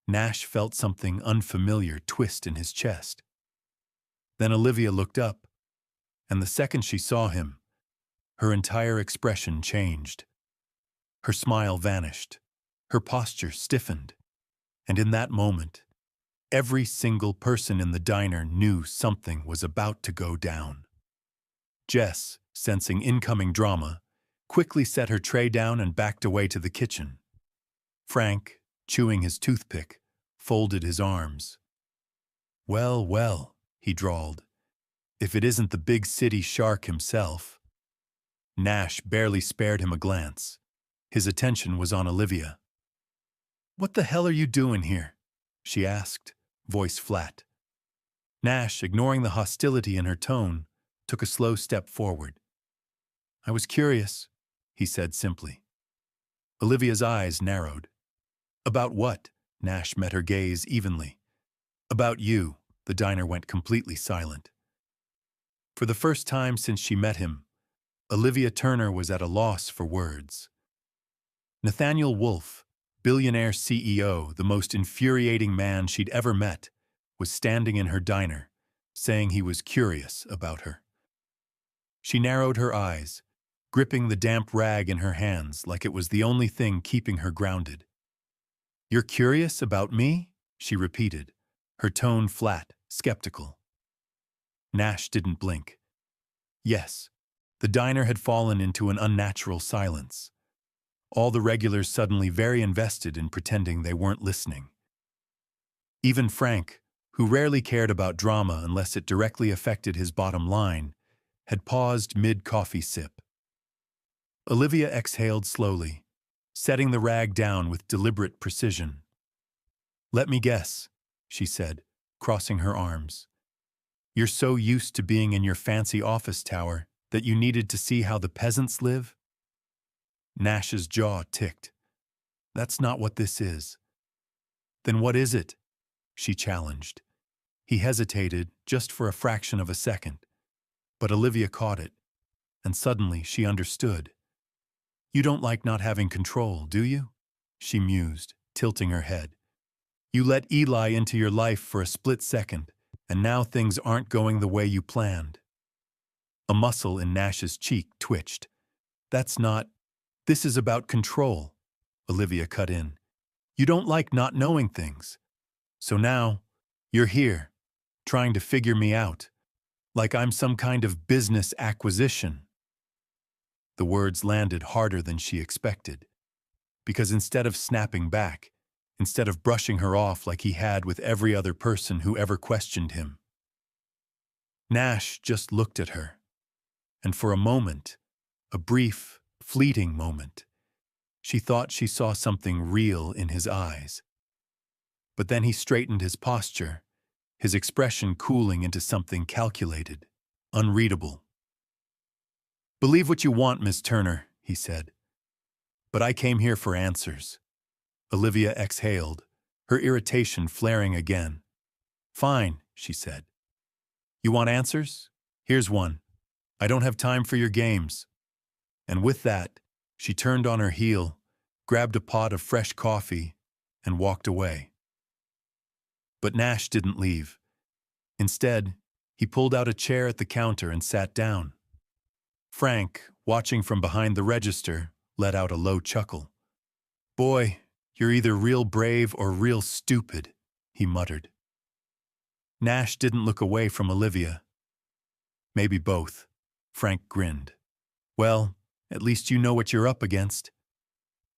Nash felt something unfamiliar twist in his chest. Then Olivia looked up, and the second she saw him, her entire expression changed. Her smile vanished, her posture stiffened, and in that moment, every single person in the diner knew something was about to go down. Jess, sensing incoming drama, quickly set her tray down and backed away to the kitchen. Frank, chewing his toothpick, folded his arms. "Well, well," he drawled, "if it isn't the big city shark himself." Nash barely spared him a glance. His attention was on Olivia. "What the hell are you doing here?" she asked, voice flat. Nash, ignoring the hostility in her tone, took a slow step forward. "I was curious," he said simply. Olivia's eyes narrowed. "About what?" Nash met her gaze evenly. "About you." The diner went completely silent. For the first time since she met him, Olivia Turner was at a loss for words. Nathaniel Wolfe, billionaire CEO, the most infuriating man she'd ever met, was standing in her diner, saying he was curious about her. She narrowed her eyes, gripping the damp rag in her hands like it was the only thing keeping her grounded. "You're curious about me?" she repeated, her tone flat, skeptical. Nash didn't blink. Yes, the diner had fallen into an unnatural silence. All the regulars suddenly very invested in pretending they weren't listening. Even Frank, who rarely cared about drama unless it directly affected his bottom line, had paused mid-coffee sip. Olivia exhaled slowly, setting the rag down with deliberate precision. "Let me guess," she said, crossing her arms. "You're so used to being in your fancy office tower that you needed to see how the peasants live?" Nash's jaw ticked. "That's not what this is." "Then what is it?" she challenged. He hesitated just for a fraction of a second, but Olivia caught it, and suddenly she understood. "You don't like not having control, do you?" she mused, tilting her head. "You let Eli into your life for a split second, and now things aren't going the way you planned." A muscle in Nash's cheek twitched. This is about control," Olivia cut in. "You don't like not knowing things. So now, you're here, trying to figure me out, like I'm some kind of business acquisition." The words landed harder than she expected, because instead of snapping back, instead of brushing her off like he had with every other person who ever questioned him, Nash just looked at her, and for a moment, a brief, fleeting moment, she thought she saw something real in his eyes. But then he straightened his posture, his expression cooling into something calculated, unreadable. "Believe what you want, Miss Turner," he said. "But I came here for answers." Olivia exhaled, her irritation flaring again. "Fine," she said. "You want answers? Here's one. I don't have time for your games." And with that, she turned on her heel, grabbed a pot of fresh coffee, and walked away. But Nash didn't leave. Instead, he pulled out a chair at the counter and sat down. Frank, watching from behind the register, let out a low chuckle. "Boy, you're either real brave or real stupid," he muttered. Nash didn't look away from Olivia. "Maybe both," Frank grinned. "Well, at least you know what you're up against."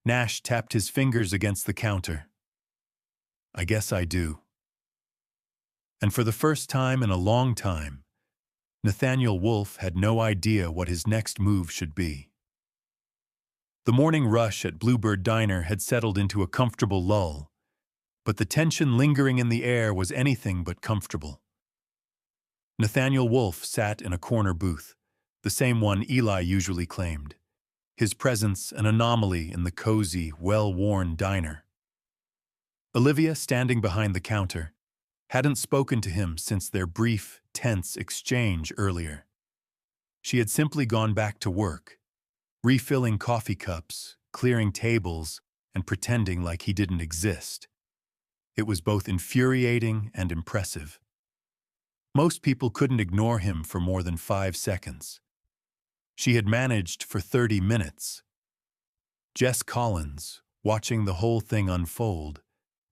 Nash tapped his fingers against the counter. "I guess I do." And for the first time in a long time, Nathaniel Wolfe had no idea what his next move should be. The morning rush at Bluebird Diner had settled into a comfortable lull, but the tension lingering in the air was anything but comfortable. Nathaniel Wolfe sat in a corner booth, the same one Eli usually claimed, his presence an anomaly in the cozy, well-worn diner. Olivia, standing behind the counter, hadn't spoken to him since their brief, tense exchange earlier. She had simply gone back to work, refilling coffee cups, clearing tables, and pretending like he didn't exist. It was both infuriating and impressive. Most people couldn't ignore him for more than 5 seconds. She had managed for 30 minutes. Jess Collins, watching the whole thing unfold,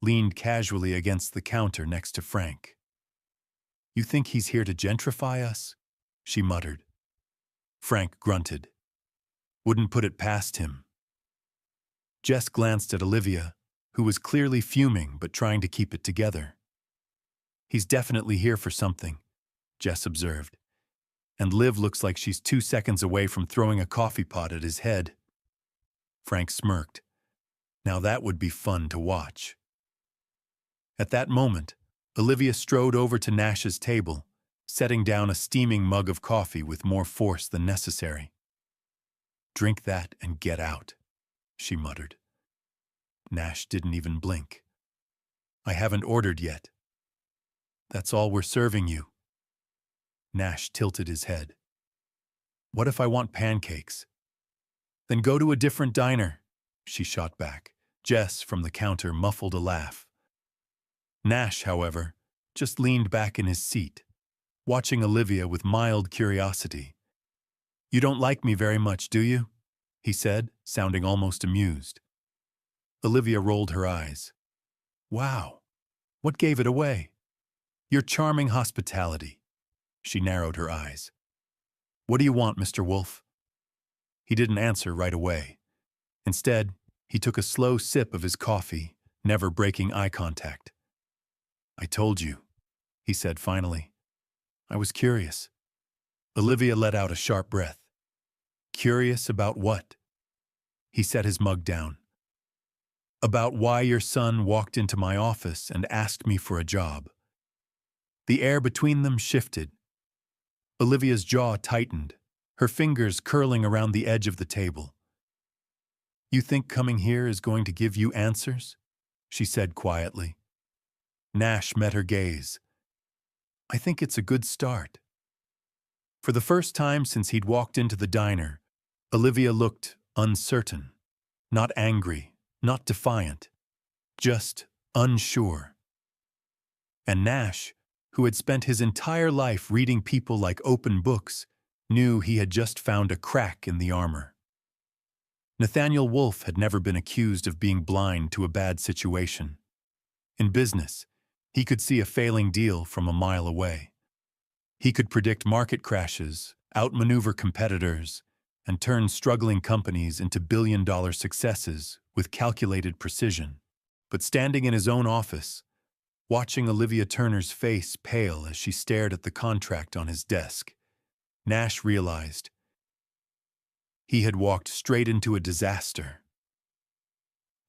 leaned casually against the counter next to Frank. "You think he's here to gentrify us?" she muttered. Frank grunted. "Wouldn't put it past him." Jess glanced at Olivia, who was clearly fuming but trying to keep it together. "He's definitely here for something," Jess observed. "And Liv looks like she's 2 seconds away from throwing a coffee pot at his head." Frank smirked. Now that would be fun to watch. At that moment, Olivia strode over to Nash's table, setting down a steaming mug of coffee with more force than necessary. "Drink that and get out," she muttered. Nash didn't even blink. "I haven't ordered yet." "That's all we're serving you." Nash tilted his head. What if I want pancakes? Then go to a different diner, she shot back. Jess, from the counter, muffled a laugh. Nash, however, just leaned back in his seat, watching Olivia with mild curiosity. You don't like me very much, do you? He said, sounding almost amused. Olivia rolled her eyes. Wow, what gave it away? Your charming hospitality. She narrowed her eyes. What do you want, Mr. Wolf? He didn't answer right away. Instead, he took a slow sip of his coffee, never breaking eye contact. I told you, he said finally. I was curious. Olivia let out a sharp breath. Curious about what? He set his mug down. About why your son walked into my office and asked me for a job. The air between them shifted. Olivia's jaw tightened, her fingers curling around the edge of the table. You think coming here is going to give you answers? She said quietly. Nash met her gaze. I think it's a good start. For the first time since he'd walked into the diner, Olivia looked uncertain, not angry, not defiant, just unsure. And Nash, who had spent his entire life reading people like open books, knew he had just found a crack in the armor. Nathaniel Wolf had never been accused of being blind to a bad situation. In business, he could see a failing deal from a mile away. He could predict market crashes, outmaneuver competitors, and turn struggling companies into billion-dollar successes with calculated precision. But standing in his own office, watching Olivia Turner's face pale as she stared at the contract on his desk, Nash realized he had walked straight into a disaster.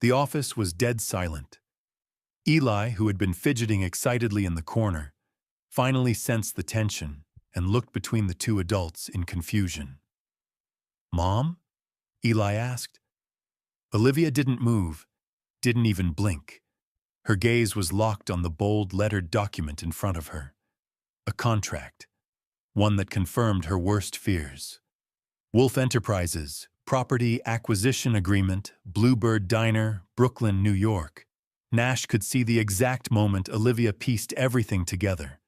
The office was dead silent. Eli, who had been fidgeting excitedly in the corner, finally sensed the tension and looked between the two adults in confusion. Mom? Eli asked. Olivia didn't move, didn't even blink. Her gaze was locked on the bold lettered document in front of her. A contract, one that confirmed her worst fears. Wolf Enterprises, Property Acquisition Agreement, Bluebird Diner, Brooklyn, New York. Nash could see the exact moment Olivia pieced everything together.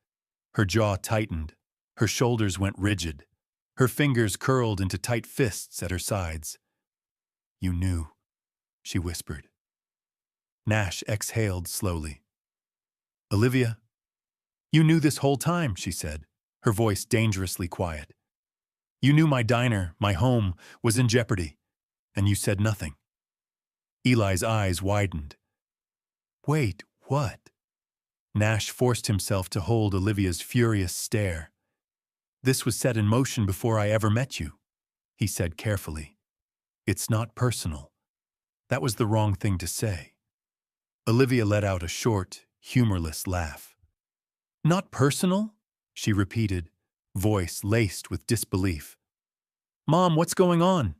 Her jaw tightened, her shoulders went rigid, her fingers curled into tight fists at her sides. You knew, she whispered. Nash exhaled slowly. Olivia, you knew this whole time, she said, her voice dangerously quiet. You knew my diner, my home, was in jeopardy, and you said nothing. Eli's eyes widened. Wait, what? Nash forced himself to hold Olivia's furious stare. This was set in motion before I ever met you, he said carefully. It's not personal. That was the wrong thing to say. Olivia let out a short, humorless laugh. Not personal? She repeated, voice laced with disbelief. Mom, what's going on?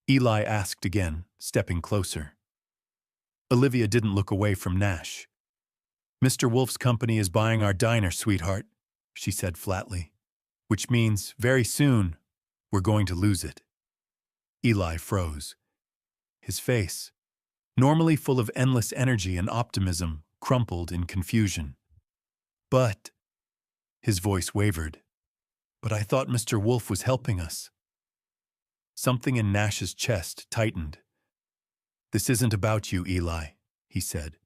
Eli asked again, stepping closer. Olivia didn't look away from Nash. Mr. Wolf's company is buying our diner, sweetheart, she said flatly, which means very soon we're going to lose it. Eli froze. His face, normally full of endless energy and optimism, crumpled in confusion. But, his voice wavered. But I thought Mr. Wolf was helping us. Something in Nash's chest tightened. This isn't about you, Eli, he said,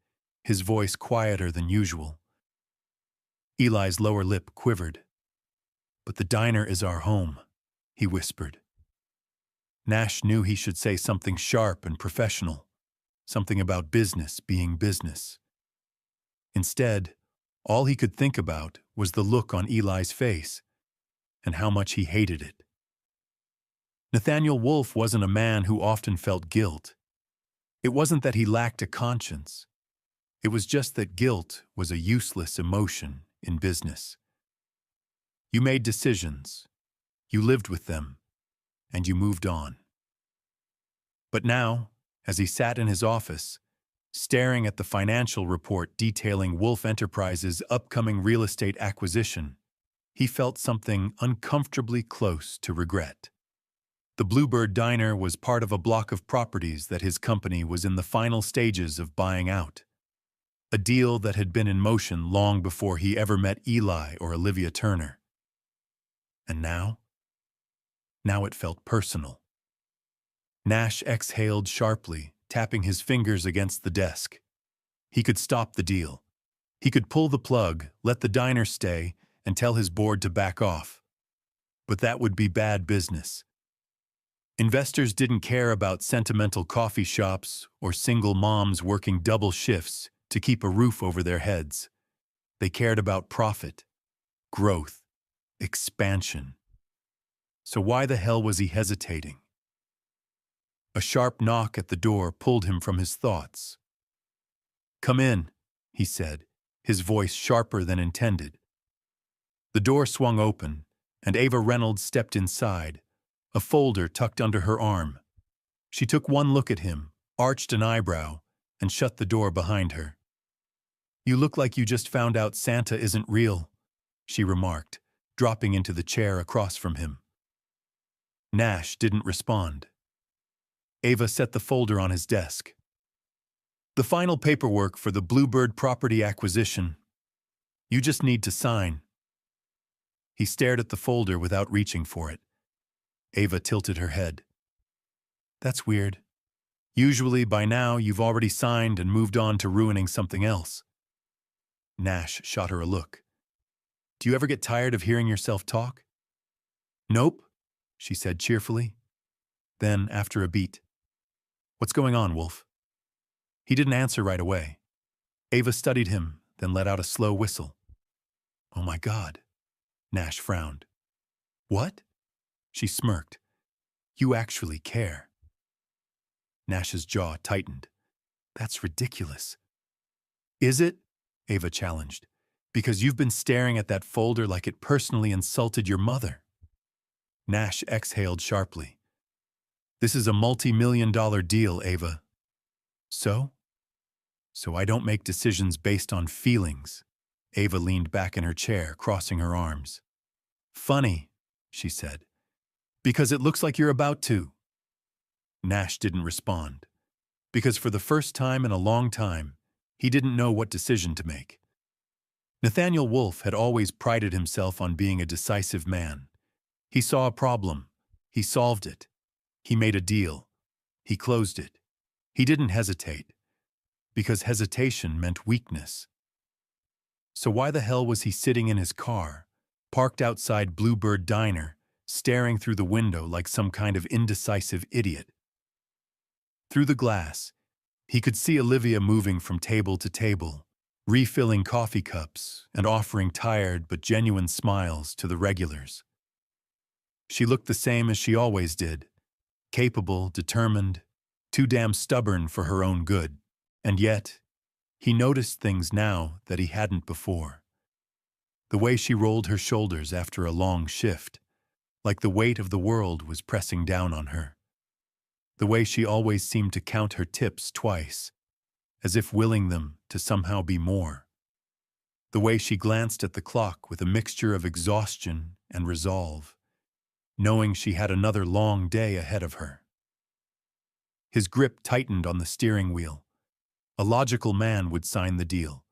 his voice quieter than usual. Eli's lower lip quivered. But the diner is our home, he whispered. Nash knew he should say something sharp and professional, something about business being business. Instead, all he could think about was the look on Eli's face, and how much he hated it. Nathaniel Wolf wasn't a man who often felt guilt. It wasn't that he lacked a conscience. It was just that guilt was a useless emotion in business. You made decisions, you lived with them, and you moved on. But now, as he sat in his office, staring at the financial report detailing Wolf Enterprises' upcoming real estate acquisition, he felt something uncomfortably close to regret. The Bluebird Diner was part of a block of properties that his company was in the final stages of buying out. A deal that had been in motion long before he ever met Eli or Olivia Turner. And now? Now it felt personal. Nash exhaled sharply, tapping his fingers against the desk. He could stop the deal. He could pull the plug, let the diner stay, and tell his board to back off. But that would be bad business. Investors didn't care about sentimental coffee shops or single moms working double shifts to keep a roof over their heads. They cared about profit, growth, expansion. So why the hell was he hesitating? A sharp knock at the door pulled him from his thoughts. "Come in," he said, his voice sharper than intended. The door swung open, and Ava Reynolds stepped inside, a folder tucked under her arm. She took one look at him, arched an eyebrow, and shut the door behind her. "You look like you just found out Santa isn't real," she remarked, dropping into the chair across from him. Nash didn't respond. Ava set the folder on his desk. "The final paperwork for the Bluebird property acquisition. You just need to sign." He stared at the folder without reaching for it. Ava tilted her head. "That's weird. Usually by now you've already signed and moved on to ruining something else." Nash shot her a look. "Do you ever get tired of hearing yourself talk?" "Nope," she said cheerfully. Then, after a beat, "What's going on, Wolf?" He didn't answer right away. Ava studied him, then let out a slow whistle. "Oh my God," Nash frowned. "What?" She smirked. "You actually care." Nash's jaw tightened. "That's ridiculous." "Is it?" Ava challenged. "Because you've been staring at that folder like it personally insulted your mother." Nash exhaled sharply. "This is a multi-million-dollar deal, Ava." "So? So I don't make decisions based on feelings." Ava leaned back in her chair, crossing her arms. "Funny," she said. "Because it looks like you're about to." Nash didn't respond. Because for the first time in a long time, he didn't know what decision to make. Nathaniel Wolfe had always prided himself on being a decisive man. He saw a problem. He solved it. He made a deal. He closed it. He didn't hesitate. Because hesitation meant weakness. So why the hell was he sitting in his car, parked outside Bluebird Diner, staring through the window like some kind of indecisive idiot? Through the glass, he could see Olivia moving from table to table, refilling coffee cups and offering tired but genuine smiles to the regulars. She looked the same as she always did, capable, determined, too damn stubborn for her own good. And yet, he noticed things now that he hadn't before. The way she rolled her shoulders after a long shift, like the weight of the world was pressing down on her. The way she always seemed to count her tips twice, as if willing them to somehow be more. The way she glanced at the clock with a mixture of exhaustion and resolve, knowing she had another long day ahead of her. His grip tightened on the steering wheel. A logical man would sign the deal.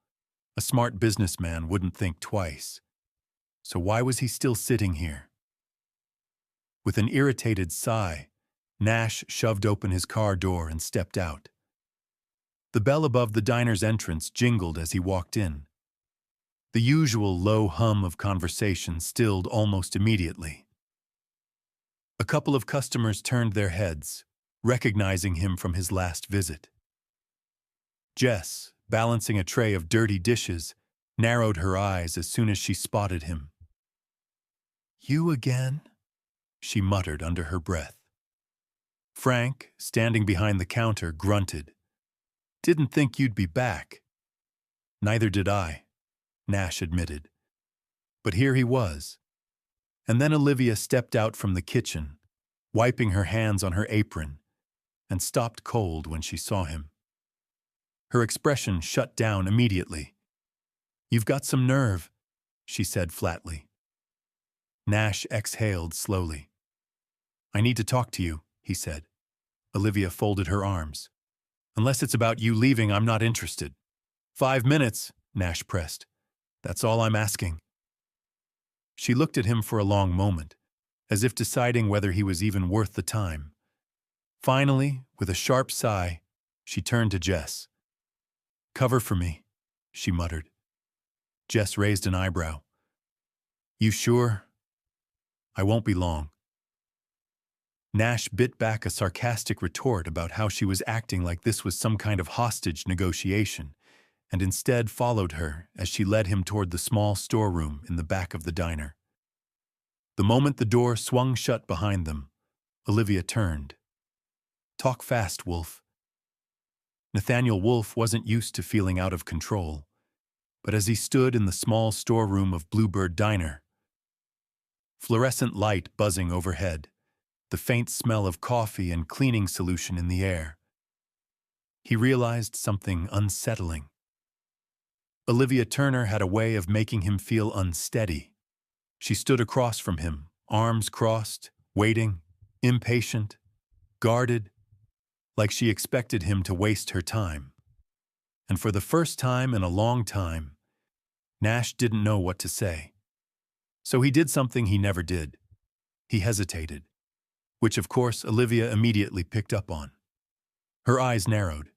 A smart businessman wouldn't think twice. So why was he still sitting here? With an irritated sigh, Nash shoved open his car door and stepped out. The bell above the diner's entrance jingled as he walked in. The usual low hum of conversation stilled almost immediately. A couple of customers turned their heads, recognizing him from his last visit. Jess, balancing a tray of dirty dishes, narrowed her eyes as soon as she spotted him. "You again?" she muttered under her breath. Frank, standing behind the counter, grunted. "Didn't think you'd be back." "Neither did I," Nash admitted. But here he was. And then Olivia stepped out from the kitchen, wiping her hands on her apron, and stopped cold when she saw him. Her expression shut down immediately. "You've got some nerve," she said flatly. Nash exhaled slowly. "I need to talk to you," he said. Olivia folded her arms. "Unless it's about you leaving, I'm not interested." 5 minutes, Nash pressed. "That's all I'm asking." She looked at him for a long moment, as if deciding whether he was even worth the time. Finally, with a sharp sigh, she turned to Jess. "Cover for me," she muttered. Jess raised an eyebrow. "You sure? I won't be long." Nash bit back a sarcastic retort about how she was acting like this was some kind of hostage negotiation, and instead followed her as she led him toward the small storeroom in the back of the diner. The moment the door swung shut behind them, Olivia turned. "Talk fast, Wolf." Nathaniel Wolf wasn't used to feeling out of control, but as he stood in the small storeroom of Bluebird Diner, fluorescent light buzzing overhead, the faint smell of coffee and cleaning solution in the air, he realized something unsettling. Olivia Turner had a way of making him feel unsteady. She stood across from him, arms crossed, waiting, impatient, guarded, like she expected him to waste her time. And for the first time in a long time, Nash didn't know what to say. So he did something he never did. He hesitated, which of course Olivia immediately picked up on. Her eyes narrowed.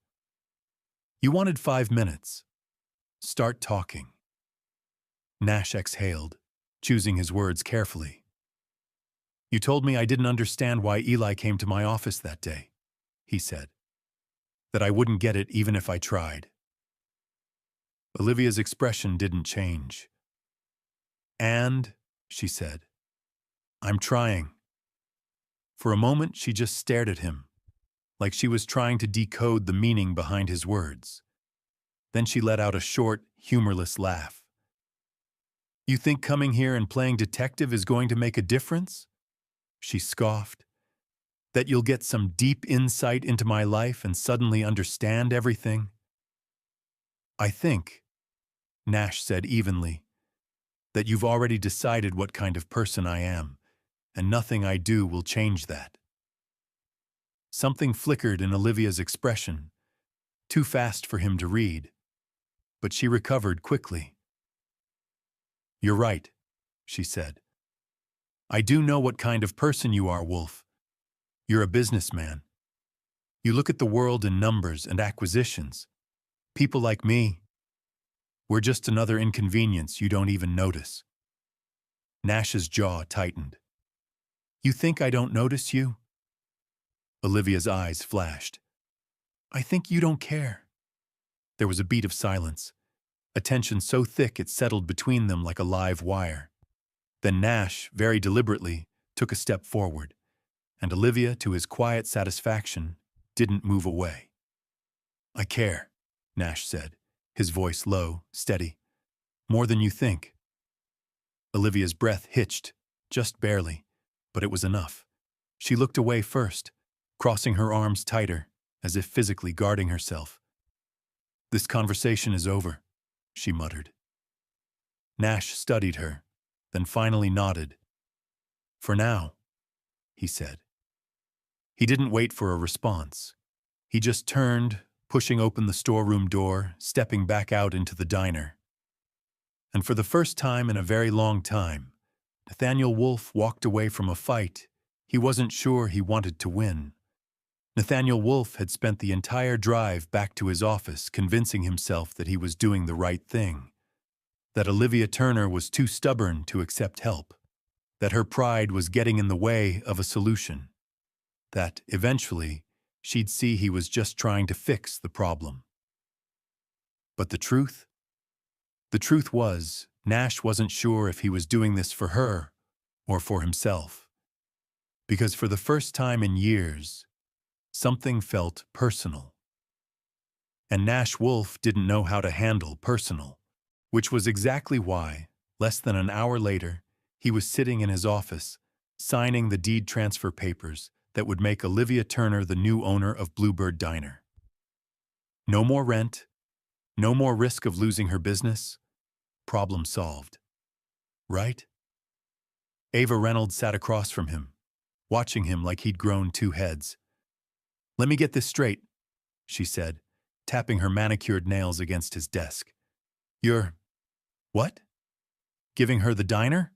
"You wanted 5 minutes. Start talking." Nash exhaled, choosing his words carefully. "You told me I didn't understand why Eli came to my office that day," he said. "That I wouldn't get it even if I tried." Olivia's expression didn't change. "And," she said, "I'm trying." For a moment, she just stared at him, like she was trying to decode the meaning behind his words. Then she let out a short, humorless laugh. "You think coming here and playing detective is going to make a difference?" she scoffed. "That you'll get some deep insight into my life and suddenly understand everything?" "I think," Nash said evenly, "that you've already decided what kind of person I am, and nothing I do will change that." Something flickered in Olivia's expression, too fast for him to read, but she recovered quickly. "You're right," she said. "I do know what kind of person you are, Wolf. You're a businessman. You look at the world in numbers and acquisitions. People like me, we're just another inconvenience you don't even notice." Nash's jaw tightened. "You think I don't notice you?" Olivia's eyes flashed. "I think you don't care." There was a beat of silence, a tension so thick it settled between them like a live wire. Then Nash, very deliberately, took a step forward, and Olivia, to his quiet satisfaction, didn't move away. "I care," Nash said, his voice low, steady. "More than you think." Olivia's breath hitched, just barely, but it was enough. She looked away first, crossing her arms tighter, as if physically guarding herself. "This conversation is over," she muttered. Nash studied her, then finally nodded. "For now," he said. He didn't wait for a response. He just turned, pushing open the storeroom door, stepping back out into the diner. And for the first time in a very long time, Nathaniel Wolf walked away from a fight he wasn't sure he wanted to win. Nathaniel Wolf had spent the entire drive back to his office convincing himself that he was doing the right thing, that Olivia Turner was too stubborn to accept help, that her pride was getting in the way of a solution, that, eventually, she'd see he was just trying to fix the problem. But the truth? The truth was, Nash wasn't sure if he was doing this for her or for himself. Because for the first time in years, something felt personal. And Nash Wolf didn't know how to handle personal, which was exactly why, less than an hour later, he was sitting in his office, signing the deed transfer papers that would make Olivia Turner the new owner of Bluebird Diner. No more rent, no more risk of losing her business. Problem solved. Right? Ava Reynolds sat across from him, watching him like he'd grown two heads. "Let me get this straight," she said, tapping her manicured nails against his desk. "You're… what? Giving her the diner?"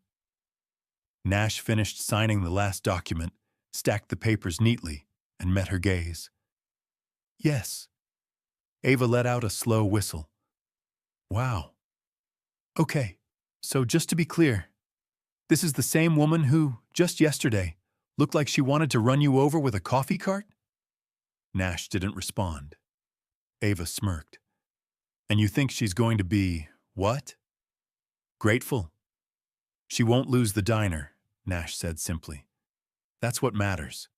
Nash finished signing the last document, stacked the papers neatly, and met her gaze. "Yes." Ava let out a slow whistle. "Wow. Okay, so just to be clear, this is the same woman who, just yesterday, looked like she wanted to run you over with a coffee cart?" Nash didn't respond. Ava smirked. "And you think she's going to be… what?" "Grateful." "She won't lose the diner," Nash said simply. "That's what matters."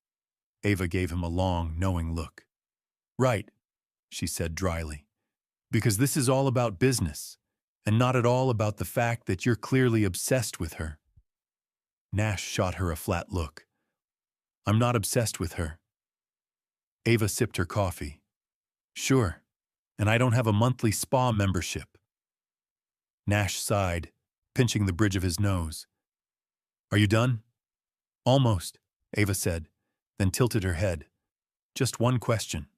Ava gave him a long, knowing look. "Right," she said dryly, "because this is all about business, and not at all about the fact that you're clearly obsessed with her." Nash shot her a flat look. "I'm not obsessed with her." Ava sipped her coffee. "Sure, and I don't have a monthly spa membership." Nash sighed, pinching the bridge of his nose. "Are you done?" "Almost," Ava said, then tilted her head. "Just one question."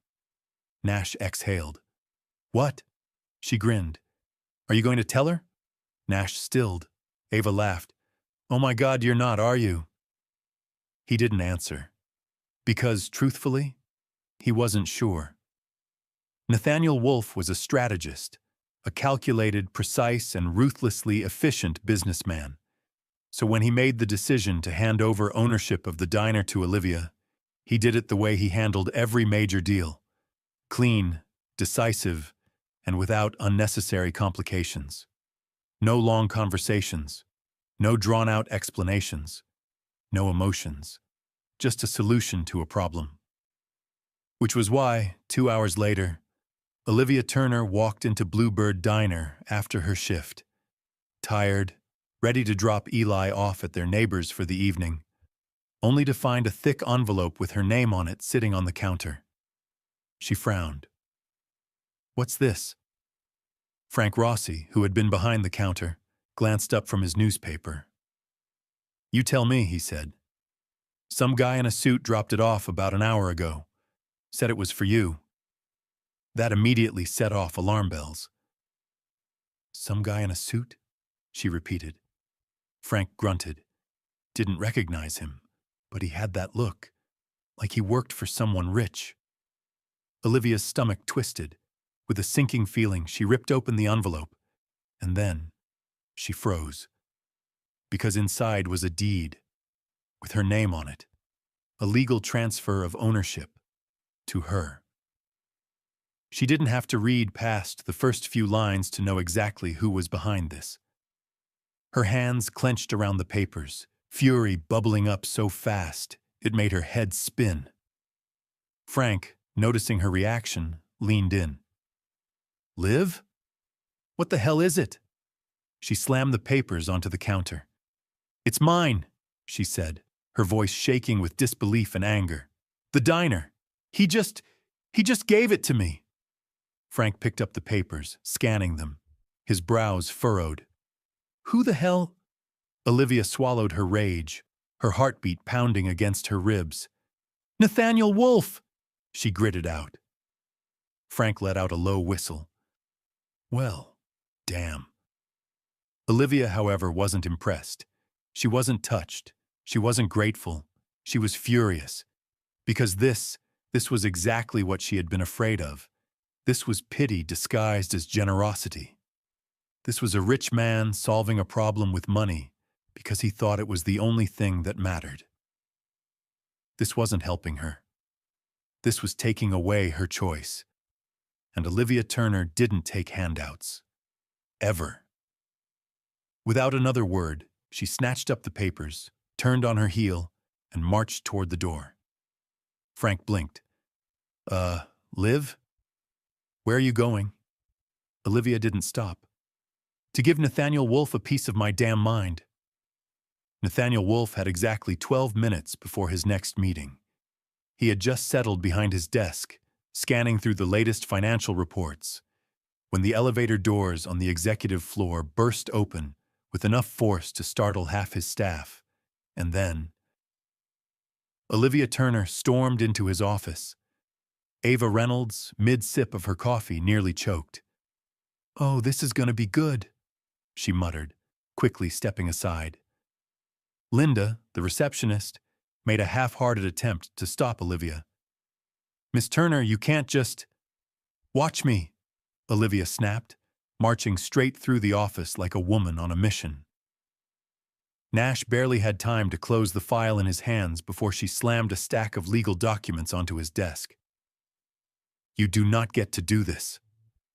Nash exhaled. "What?" She grinned. "Are you going to tell her?" Nash stilled. Ava laughed. "Oh my God, you're not, are you?" He didn't answer. Because, truthfully, he wasn't sure. Nathaniel Wolfe was a strategist, a calculated, precise, and ruthlessly efficient businessman. So when he made the decision to hand over ownership of the diner to Olivia, he did it the way he handled every major deal. Clean, decisive, and without unnecessary complications. No long conversations, no drawn-out explanations, no emotions, just a solution to a problem. Which was why, 2 hours later, Olivia Turner walked into Bluebird Diner after her shift. Tired, ready to drop Eli off at their neighbors for the evening, only to find a thick envelope with her name on it sitting on the counter. She frowned. "What's this?" Frank Rossi, who had been behind the counter, glanced up from his newspaper. "You tell me," he said. "Some guy in a suit dropped it off about an hour ago. Said it was for you." That immediately set off alarm bells. "Some guy in a suit?" she repeated. Frank grunted. Didn't recognize him, but he had that look, like he worked for someone rich. Olivia's stomach twisted. With a sinking feeling, she ripped open the envelope, and then she froze. Because inside was a deed, with her name on it, a legal transfer of ownership to her. She didn't have to read past the first few lines to know exactly who was behind this. Her hands clenched around the papers, fury bubbling up so fast it made her head spin. Frank, noticing her reaction, leaned in. "Liv? What the hell is it?" She slammed the papers onto the counter. "It's mine," she said, her voice shaking with disbelief and anger. "The diner. He just gave it to me." Frank picked up the papers, scanning them, his brows furrowed. "Who the hell?" Olivia swallowed her rage, her heartbeat pounding against her ribs. "Nathaniel Wolfe!" she gritted out. Frank let out a low whistle. "Well, damn." Olivia, however, wasn't impressed. She wasn't touched. She wasn't grateful. She was furious. Because this was exactly what she had been afraid of. This was pity disguised as generosity. This was a rich man solving a problem with money because he thought it was the only thing that mattered. This wasn't helping her. This was taking away her choice. And Olivia Turner didn't take handouts. Ever. Without another word, she snatched up the papers, turned on her heel, and marched toward the door. Frank blinked. Liv? Where are you going?" Olivia didn't stop. "To give Nathaniel Wolfe a piece of my damn mind." Nathaniel Wolfe had exactly 12 minutes before his next meeting. He had just settled behind his desk, scanning through the latest financial reports, when the elevator doors on the executive floor burst open with enough force to startle half his staff And then Olivia Turner stormed into his office. Ava Reynolds, mid-sip of her coffee, nearly choked. "Oh, this is going to be good," she muttered, quickly stepping aside. Linda, the receptionist, made a half-hearted attempt to stop Olivia. "Miss Turner, you can't just—" "Watch me," Olivia snapped, marching straight through the office like a woman on a mission. Nash barely had time to close the file in his hands before she slammed a stack of legal documents onto his desk. "You do not get to do this,"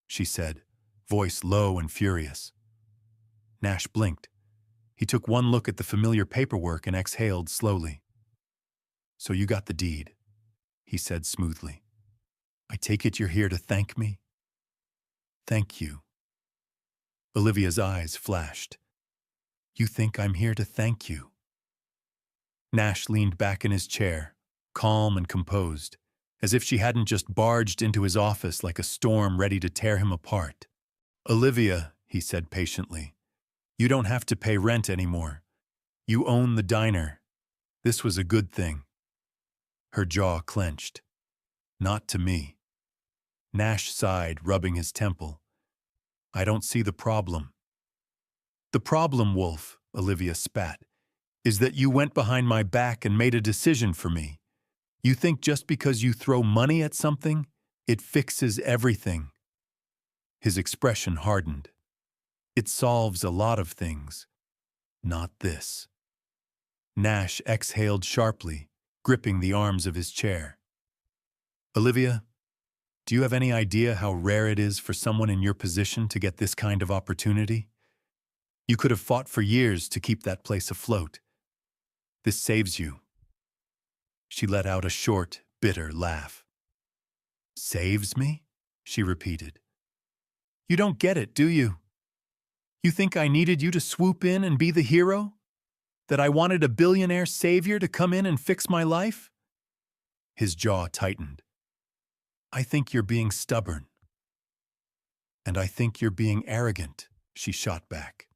she said, voice low and furious. Nash blinked. He took one look at the familiar paperwork and exhaled slowly. "So you got the deed," he said smoothly. "I take it you're here to thank me?" "Thank you." Olivia's eyes flashed. "You think I'm here to thank you?" Nash leaned back in his chair, calm and composed, as if she hadn't just barged into his office like a storm ready to tear him apart. "Olivia," he said patiently, "you don't have to pay rent anymore. You own the diner. This was a good thing." Her jaw clenched. "Not to me." Nash sighed, rubbing his temple. "I don't see the problem." "The problem, Wolf," Olivia spat, "is that you went behind my back and made a decision for me. You think just because you throw money at something, it fixes everything." His expression hardened. "It solves a lot of things. Not this." Nash exhaled sharply, gripping the arms of his chair. "Olivia, do you have any idea how rare it is for someone in your position to get this kind of opportunity? You could have fought for years to keep that place afloat. This saves you." She let out a short, bitter laugh. "Saves me?" she repeated. "You don't get it, do you? You think I needed you to swoop in and be the hero? That I wanted a billionaire savior to come in and fix my life?" His jaw tightened. "I think you're being stubborn." "And I think you're being arrogant," she shot back.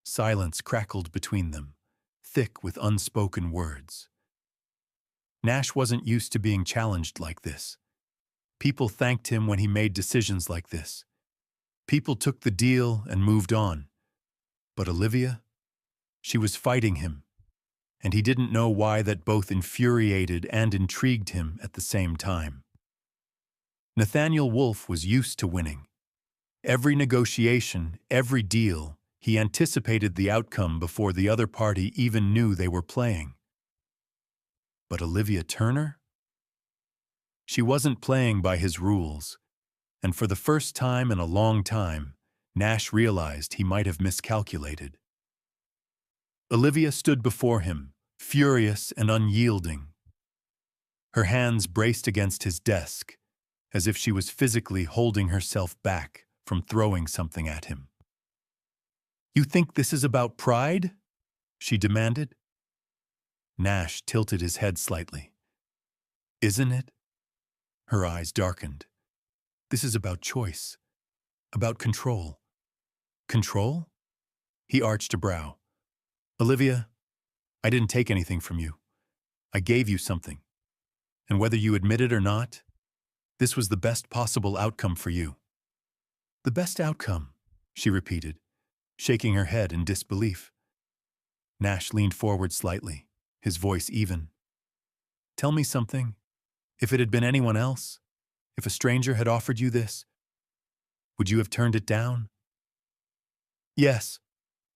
Silence crackled between them, thick with unspoken words. Nash wasn't used to being challenged like this. People thanked him when he made decisions like this. People took the deal and moved on. But Olivia? She was fighting him, and he didn't know why that both infuriated and intrigued him at the same time. Nathaniel Wolf was used to winning. Every negotiation, every deal, he anticipated the outcome before the other party even knew they were playing. But Olivia Turner? She wasn't playing by his rules, and for the first time in a long time, Nash realized he might have miscalculated. Olivia stood before him, furious and unyielding. Her hands braced against his desk, as if she was physically holding herself back from throwing something at him. "You think this is about pride?" she demanded. Nash tilted his head slightly. "Isn't it?" Her eyes darkened. "This is about choice, about control." "Control?" He arched a brow. "Olivia, I didn't take anything from you. I gave you something. And whether you admit it or not, this was the best possible outcome for you." "The best outcome," she repeated, shaking her head in disbelief. Nash leaned forward slightly, his voice even. "Tell me something. If it had been anyone else, if a stranger had offered you this, would you have turned it down?" "Yes,"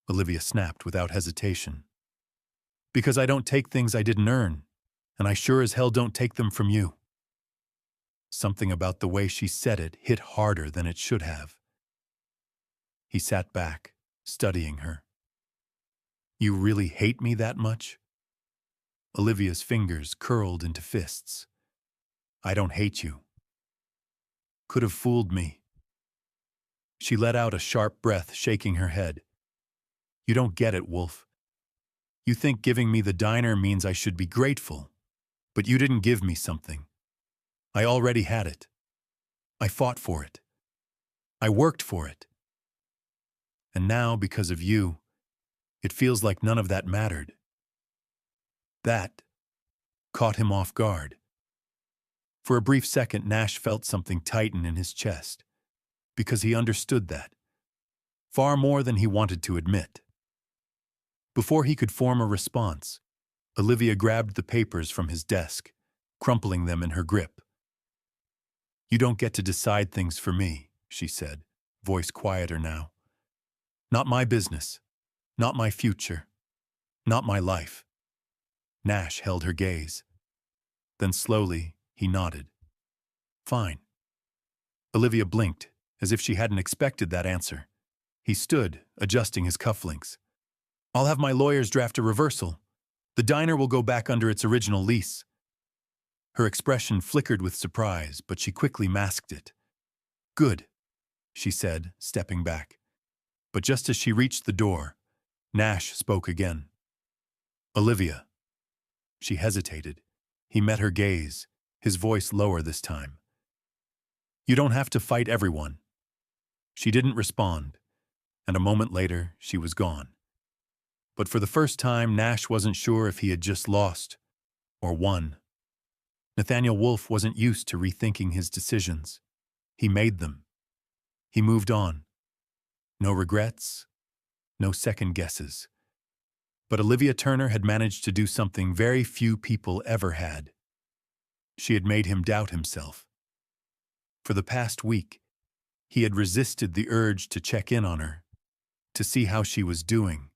Olivia snapped without hesitation. "Because I don't take things I didn't earn, and I sure as hell don't take them from you." Something about the way she said it hit harder than it should have. He sat back, studying her. "You really hate me that much?" Olivia's fingers curled into fists. "I don't hate you." "Could have fooled me." She let out a sharp breath, shaking her head. "You don't get it, Wolf. You think giving me the diner means I should be grateful, but you didn't give me something. I already had it. I fought for it. I worked for it. And now, because of you, it feels like none of that mattered. That caught him off guard. For a brief second, Nash felt something tighten in his chest, because he understood that, far more than he wanted to admit. Before he could form a response, Olivia grabbed the papers from his desk, crumpling them in her grip. "You don't get to decide things for me," she said, voice quieter now. "Not my business, not my future, not my life." Nash held her gaze. Then slowly, he nodded. "Fine." Olivia blinked, as if she hadn't expected that answer. He stood, adjusting his cufflinks. "I'll have my lawyers draft a reversal. The diner will go back under its original lease." Her expression flickered with surprise, but she quickly masked it. "Good," she said, stepping back. But just as she reached the door, Nash spoke again. "Olivia." She hesitated. He met her gaze, his voice lower this time. "You don't have to fight everyone." She didn't respond, and a moment later, she was gone. But for the first time, Nash wasn't sure if he had just lost or won. Nathaniel Wolfe wasn't used to rethinking his decisions. He made them. He moved on. No regrets, no second guesses. But Olivia Turner had managed to do something very few people ever had. She had made him doubt himself. For the past week, he had resisted the urge to check in on her, to see how she was doing,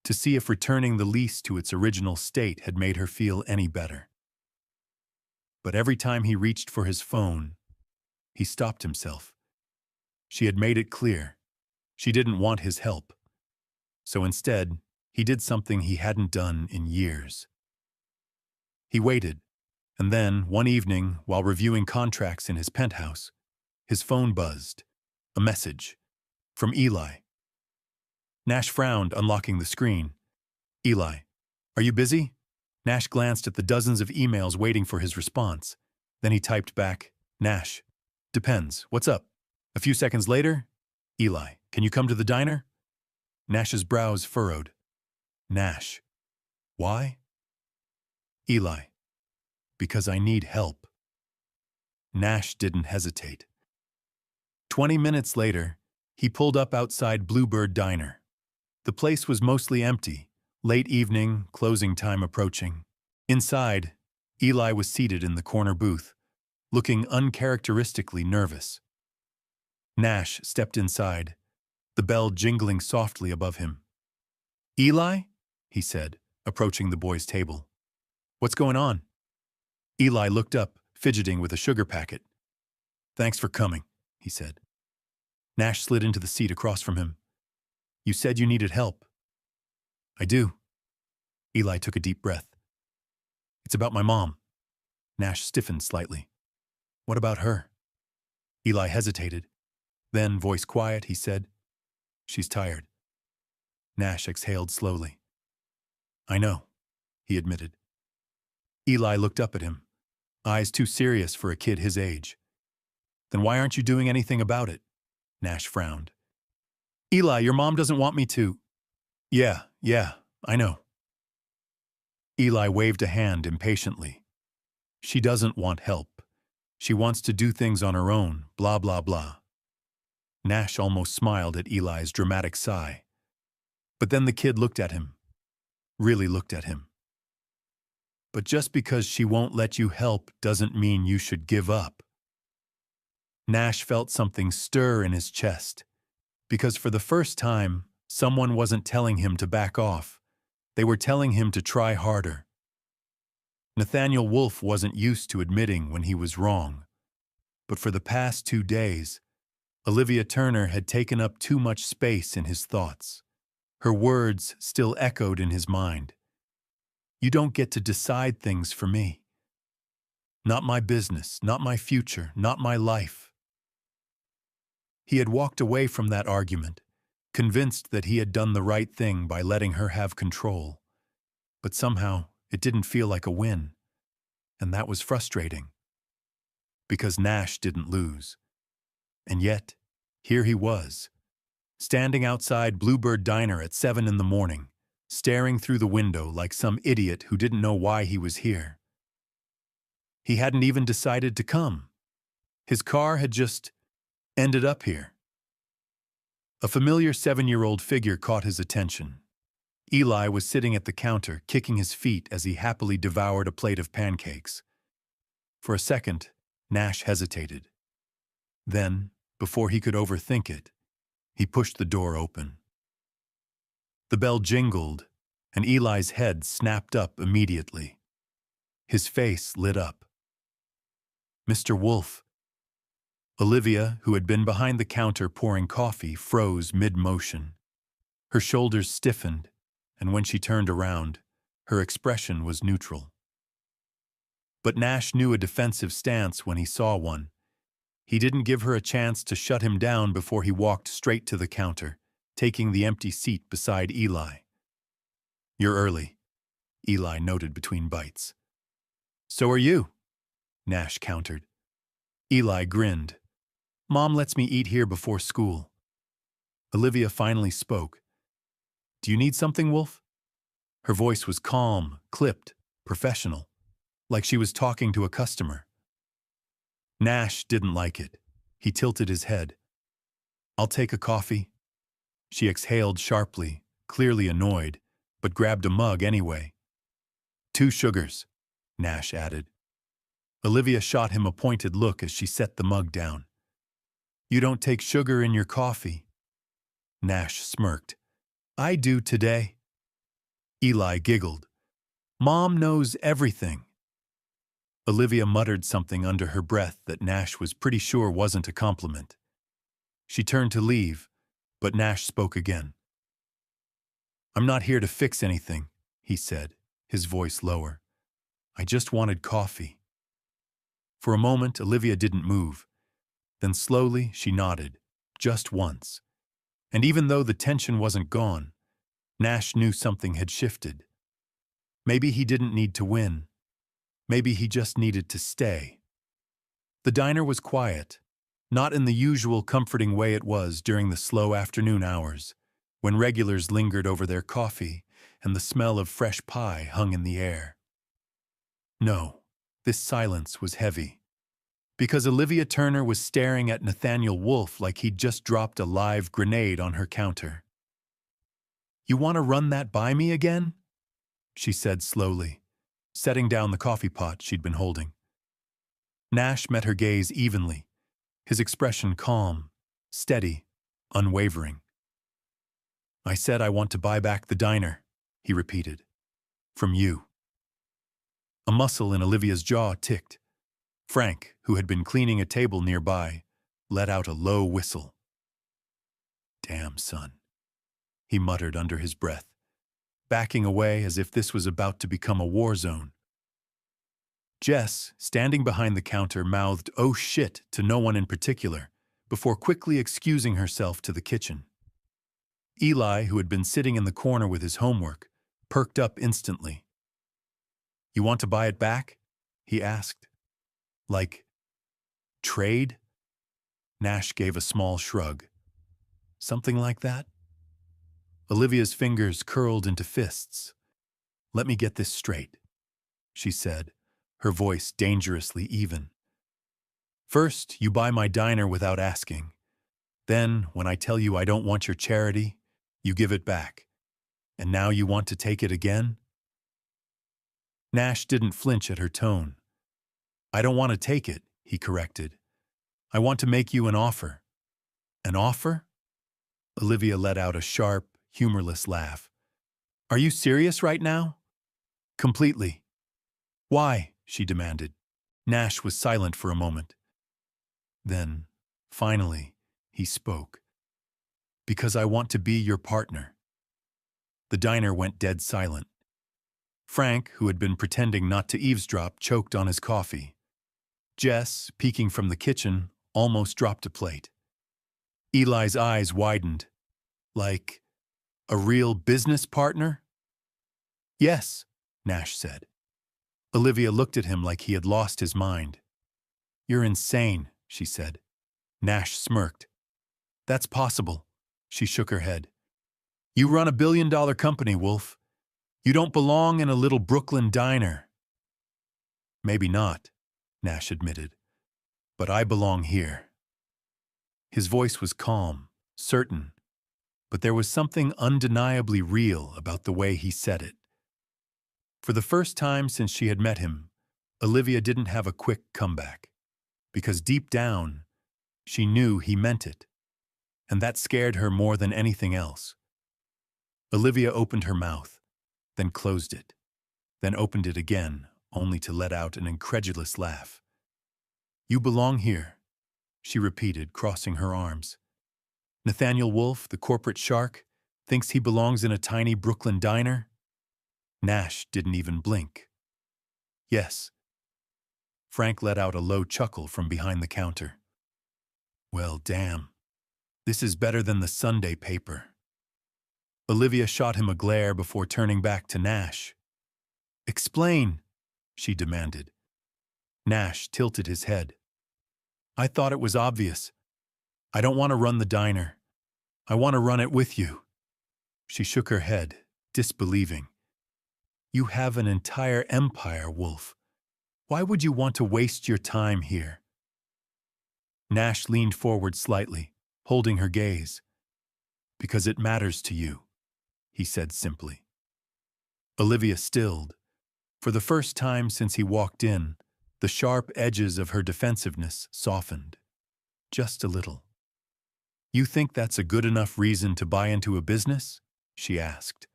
to see if returning the lease to its original state had made her feel any better. But every time he reached for his phone, he stopped himself. She had made it clear. She didn't want his help. So instead, he did something he hadn't done in years. He waited, and then, one evening, while reviewing contracts in his penthouse, his phone buzzed. A message. From Eli. Nash frowned, unlocking the screen. "Eli, are you busy?" Nash glanced at the dozens of emails waiting for his response. Then he typed back, "Nash, depends. What's up?" A few seconds later, "Eli, can you come to the diner?" Nash's brows furrowed. "Nash, why?" "Eli, because I need help." Nash didn't hesitate. 20 minutes later, he pulled up outside Bluebird Diner. The place was mostly empty, late evening, closing time approaching. Inside, Eli was seated in the corner booth, looking uncharacteristically nervous. Nash stepped inside, the bell jingling softly above him. "Eli?" he said, approaching the boy's table. "What's going on?" Eli looked up, fidgeting with a sugar packet. "Thanks for coming," he said. Nash slid into the seat across from him. "You said you needed help." "I do." Eli took a deep breath. "It's about my mom." Nash stiffened slightly. "What about her?" Eli hesitated. Then, voice quiet, he said, "She's tired." Nash exhaled slowly. "I know," he admitted. Eli looked up at him, eyes too serious for a kid his age. "Then why aren't you doing anything about it?" Nash frowned. "Eli, your mom doesn't want me to." Yeah, I know." Eli waved a hand impatiently. "She doesn't want help. She wants to do things on her own, blah, blah, blah." Nash almost smiled at Eli's dramatic sigh. But then the kid looked at him. Really looked at him. "But just because she won't let you help doesn't mean you should give up." Nash felt something stir in his chest, because for the first time, someone wasn't telling him to back off. They were telling him to try harder. Nathaniel Wolfe wasn't used to admitting when he was wrong. But for the past 2 days, Olivia Turner had taken up too much space in his thoughts. Her words still echoed in his mind. "You don't get to decide things for me. Not my business, not my future, not my life." He had walked away from that argument, convinced that he had done the right thing by letting her have control. But somehow, it didn't feel like a win. And that was frustrating. Because Nash didn't lose. And yet, here he was, standing outside Bluebird Diner at 7 in the morning, staring through the window like some idiot who didn't know why he was here. He hadn't even decided to come. His car had just ended up here. A familiar 7-year-old figure caught his attention. Eli was sitting at the counter, kicking his feet as he happily devoured a plate of pancakes. For a second, Nash hesitated. Then, before he could overthink it, he pushed the door open. The bell jingled, and Eli's head snapped up immediately. His face lit up. "Mr. Wolf." Olivia, who had been behind the counter pouring coffee, froze mid-motion. Her shoulders stiffened, and when she turned around, her expression was neutral. But Nash knew a defensive stance when he saw one. He didn't give her a chance to shut him down before he walked straight to the counter, taking the empty seat beside Eli. "You're early," Eli noted between bites. "So are you," Nash countered. Eli grinned. "Mom lets me eat here before school." Olivia finally spoke. "Do you need something, Wolf?" Her voice was calm, clipped, professional, like she was talking to a customer. Nash didn't like it. He tilted his head. "I'll take a coffee." She exhaled sharply, clearly annoyed, but grabbed a mug anyway. "2 sugars," Nash added. Olivia shot him a pointed look as she set the mug down. "You don't take sugar in your coffee." Nash smirked. "I do today." Eli giggled. "Mom knows everything." Olivia muttered something under her breath that Nash was pretty sure wasn't a compliment. She turned to leave, but Nash spoke again. "I'm not here to fix anything," he said, his voice lower. "I just wanted coffee." For a moment, Olivia didn't move. Then slowly, she nodded, just once. And even though the tension wasn't gone, Nash knew something had shifted. Maybe he didn't need to win. Maybe he just needed to stay. The diner was quiet, not in the usual comforting way it was during the slow afternoon hours, when regulars lingered over their coffee and the smell of fresh pie hung in the air. No, this silence was heavy. Because Olivia Turner was staring at Nathaniel Wolf like he'd just dropped a live grenade on her counter. "You want to run that by me again?" she said slowly, setting down the coffee pot she'd been holding. Nash met her gaze evenly, his expression calm, steady, unwavering. "I said I want to buy back the diner," he repeated. "From you." A muscle in Olivia's jaw ticked. Frank, who had been cleaning a table nearby, let out a low whistle. "Damn, son," he muttered under his breath, backing away as if this was about to become a war zone. Jess, standing behind the counter, mouthed "oh shit" to no one in particular, before quickly excusing herself to the kitchen. Eli, who had been sitting in the corner with his homework, perked up instantly. "You want to buy it back?" he asked. "Like, trade?" Nash gave a small shrug. "Something like that?" Olivia's fingers curled into fists. "Let me get this straight," she said, her voice dangerously even. "First, you buy my diner without asking. Then, when I tell you I don't want your charity, you give it back. And now you want to take it again?" Nash didn't flinch at her tone. "I don't want to take it," he corrected. "I want to make you an offer." "An offer?" Olivia let out a sharp, humorless laugh. "Are you serious right now?" "Completely." "Why?" she demanded. Nash was silent for a moment. Then, finally, he spoke. "Because I want to be your partner." The diner went dead silent. Frank, who had been pretending not to eavesdrop, choked on his coffee. Jess, peeking from the kitchen, almost dropped a plate. Eli's eyes widened. "Like, a real business partner?" "Yes," Nash said. Olivia looked at him like he had lost his mind. "You're insane," she said. Nash smirked. "That's possible." She shook her head. "You run a billion-dollar company, Wolf. You don't belong in a little Brooklyn diner. Maybe not, Nash admitted, but I belong here. His voice was calm, certain, but there was something undeniably real about the way he said it. For the first time since she had met him, Olivia didn't have a quick comeback, because deep down, she knew he meant it, and that scared her more than anything else. Olivia opened her mouth, then closed it, then opened it again, only to let out an incredulous laugh. You belong here, she repeated, crossing her arms. Nathaniel Wolfe, the corporate shark, thinks he belongs in a tiny Brooklyn diner? Nash didn't even blink. Yes. Frank let out a low chuckle from behind the counter. Well, damn. This is better than the Sunday paper. Olivia shot him a glare before turning back to Nash. Explain, she demanded. Nash tilted his head. I thought it was obvious. I don't want to run the diner. I want to run it with you. She shook her head, disbelieving. You have an entire empire, Wolfe. Why would you want to waste your time here? Nash leaned forward slightly, holding her gaze. Because it matters to you, he said simply. Olivia stilled. For the first time since he walked in, the sharp edges of her defensiveness softened. Just a little. You think that's a good enough reason to buy into a business? She asked.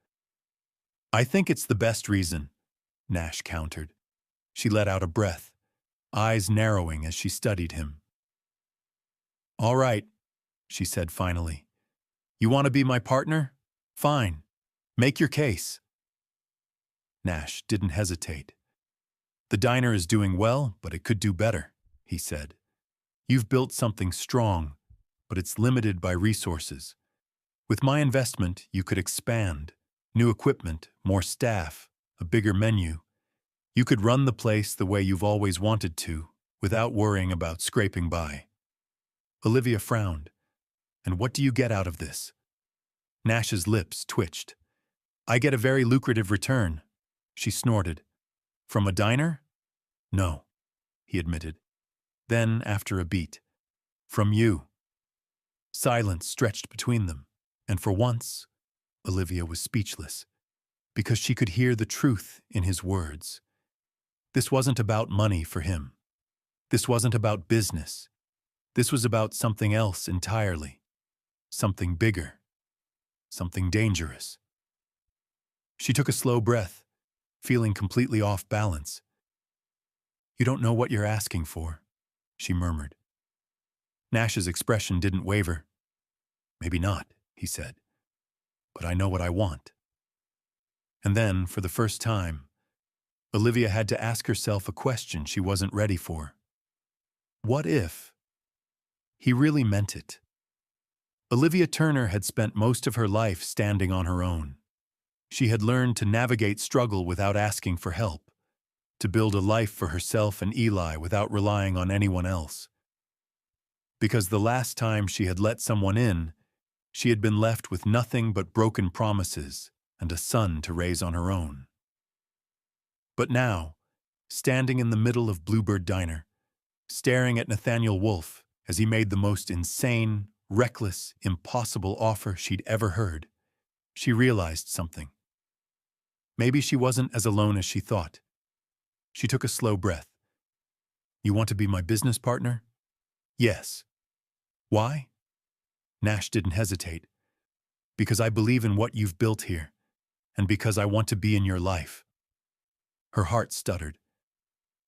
I think it's the best reason, Nash countered. She let out a breath, eyes narrowing as she studied him. All right, she said finally. You want to be my partner? Fine. Make your case. Nash didn't hesitate. The diner is doing well, but it could do better, he said. You've built something strong, but it's limited by resources. With my investment, you could expand. New equipment, more staff, a bigger menu. You could run the place the way you've always wanted to, without worrying about scraping by. Olivia frowned. And what do you get out of this? Nash's lips twitched. I get a very lucrative return, she snorted. From a diner? No, he admitted. Then, after a beat, from you. Silence stretched between them, and for once, Olivia was speechless, because she could hear the truth in his words. This wasn't about money for him. This wasn't about business. This was about something else entirely. Something bigger. Something dangerous. She took a slow breath, feeling completely off balance. You don't know what you're asking for, she murmured. Nash's expression didn't waver. Maybe not, he said. But I know what I want. And then, for the first time, Olivia had to ask herself a question she wasn't ready for. What if he really meant it? Olivia Turner had spent most of her life standing on her own. She had learned to navigate struggle without asking for help, to build a life for herself and Eli without relying on anyone else. Because the last time she had let someone in, she had been left with nothing but broken promises and a son to raise on her own. But now, standing in the middle of Bluebird Diner, staring at Nathaniel Wolfe as he made the most insane, reckless, impossible offer she'd ever heard, she realized something. Maybe she wasn't as alone as she thought. She took a slow breath. You want to be my business partner? Yes. Why? Nash didn't hesitate. Because I believe in what you've built here, and because I want to be in your life. Her heart stuttered.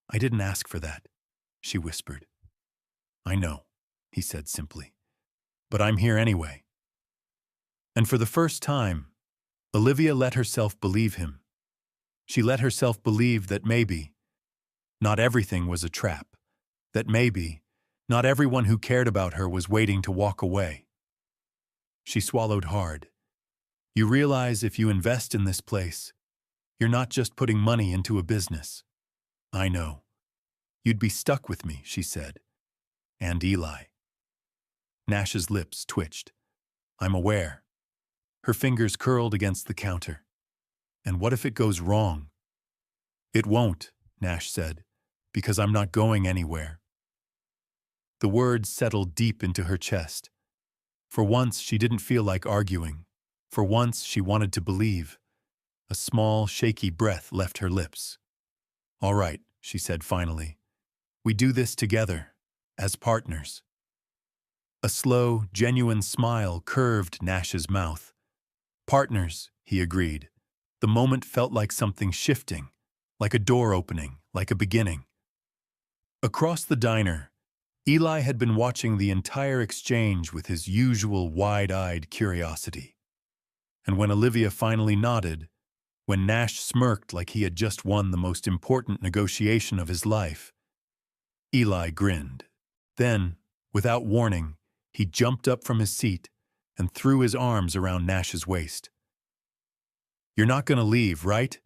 I didn't ask for that, she whispered. I know, he said simply. But I'm here anyway. And for the first time, Olivia let herself believe him. She let herself believe that maybe not everything was a trap, that maybe not everyone who cared about her was waiting to walk away. She swallowed hard. You realize if you invest in this place, you're not just putting money into a business. I know. You'd be stuck with me, she said. And Eli. Nash's lips twitched. I'm aware. Her fingers curled against the counter. And what if it goes wrong? It won't, Nash said, because I'm not going anywhere. The words settled deep into her chest. For once, she didn't feel like arguing. For once, she wanted to believe. A small, shaky breath left her lips. All right, she said finally. We do this together, as partners. A slow, genuine smile curved Nash's mouth. Partners, he agreed. The moment felt like something shifting, like a door opening, like a beginning. Across the diner, Eli had been watching the entire exchange with his usual wide-eyed curiosity. And when Olivia finally nodded, when Nash smirked like he had just won the most important negotiation of his life, Eli grinned. Then, without warning, he jumped up from his seat and threw his arms around Nash's waist. "You're not going to leave, right?"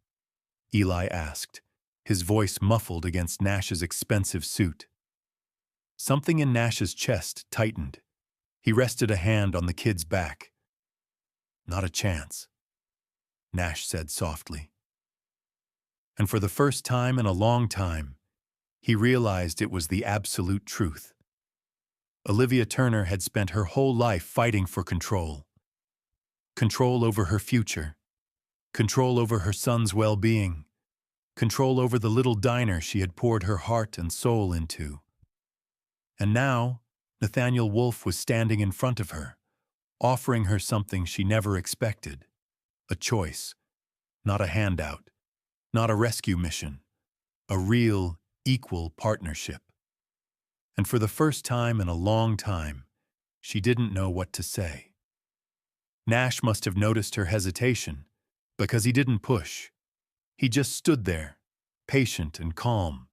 Eli asked, his voice muffled against Nash's expensive suit. Something in Nash's chest tightened. He rested a hand on the kid's back. "Not a chance," Nash said softly. And for the first time in a long time, he realized it was the absolute truth. Olivia Turner had spent her whole life fighting for control. Control over her future. Control over her son's well-being. Control over the little diner she had poured her heart and soul into. And now, Nathaniel Wolfe was standing in front of her, offering her something she never expected. A choice. Not a handout. Not a rescue mission. A real, equal partnership. And for the first time in a long time, she didn't know what to say. Nash must have noticed her hesitation, because he didn't push. He just stood there, patient and calm,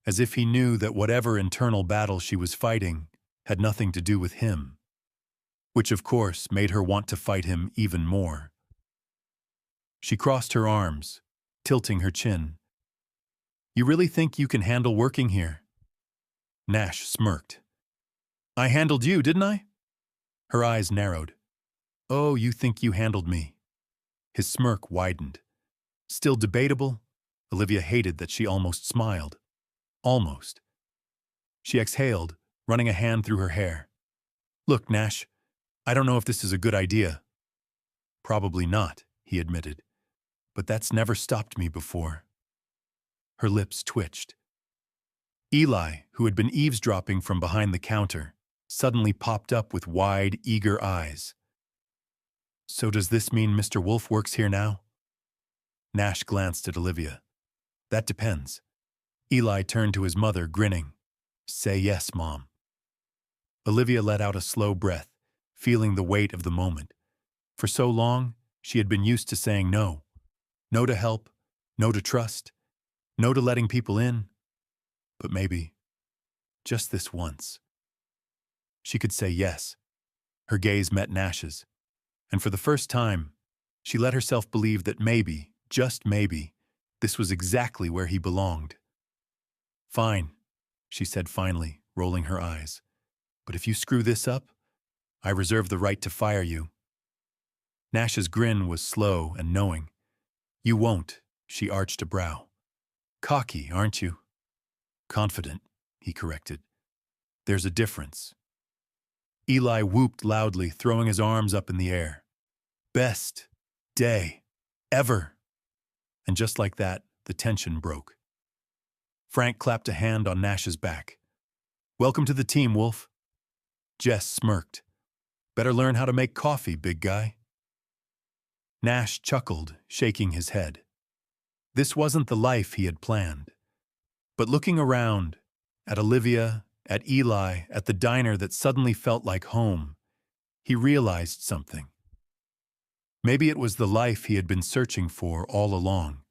as if he knew that whatever internal battle she was fighting had nothing to do with him, which of course made her want to fight him even more. She crossed her arms, tilting her chin. "You really think you can handle working here?" Nash smirked. "I handled you, didn't I?" Her eyes narrowed. "Oh, you think you handled me." His smirk widened. Still debatable, Olivia hated that she almost smiled. Almost. She exhaled, running a hand through her hair. "Look, Nash, I don't know if this is a good idea." "Probably not," he admitted. "But that's never stopped me before." Her lips twitched. Eli, who had been eavesdropping from behind the counter, suddenly popped up with wide, eager eyes. "So does this mean Mr. Wolfe works here now?" Nash glanced at Olivia. "That depends." Eli turned to his mother, grinning. "Say yes, Mom." Olivia let out a slow breath, feeling the weight of the moment. For so long, she had been used to saying no. No to help, no to trust, no to letting people in. But maybe, just this once, she could say yes. Her gaze met Nash's, and for the first time, she let herself believe that maybe, just maybe, this was exactly where he belonged. "Fine," she said finally, rolling her eyes. "But if you screw this up, I reserve the right to fire you." Nash's grin was slow and knowing. "You won't," she arched a brow. "Cocky, aren't you?" "Confident," he corrected. "There's a difference." Eli whooped loudly, throwing his arms up in the air. "Best day ever." And just like that, the tension broke. Frank clapped a hand on Nash's back. "Welcome to the team, Wolfe." Jess smirked. "Better learn how to make coffee, big guy." Nash chuckled, shaking his head. This wasn't the life he had planned. But looking around, at Olivia, at Eli, at the diner that suddenly felt like home, he realized something. Maybe it was the life he had been searching for all along.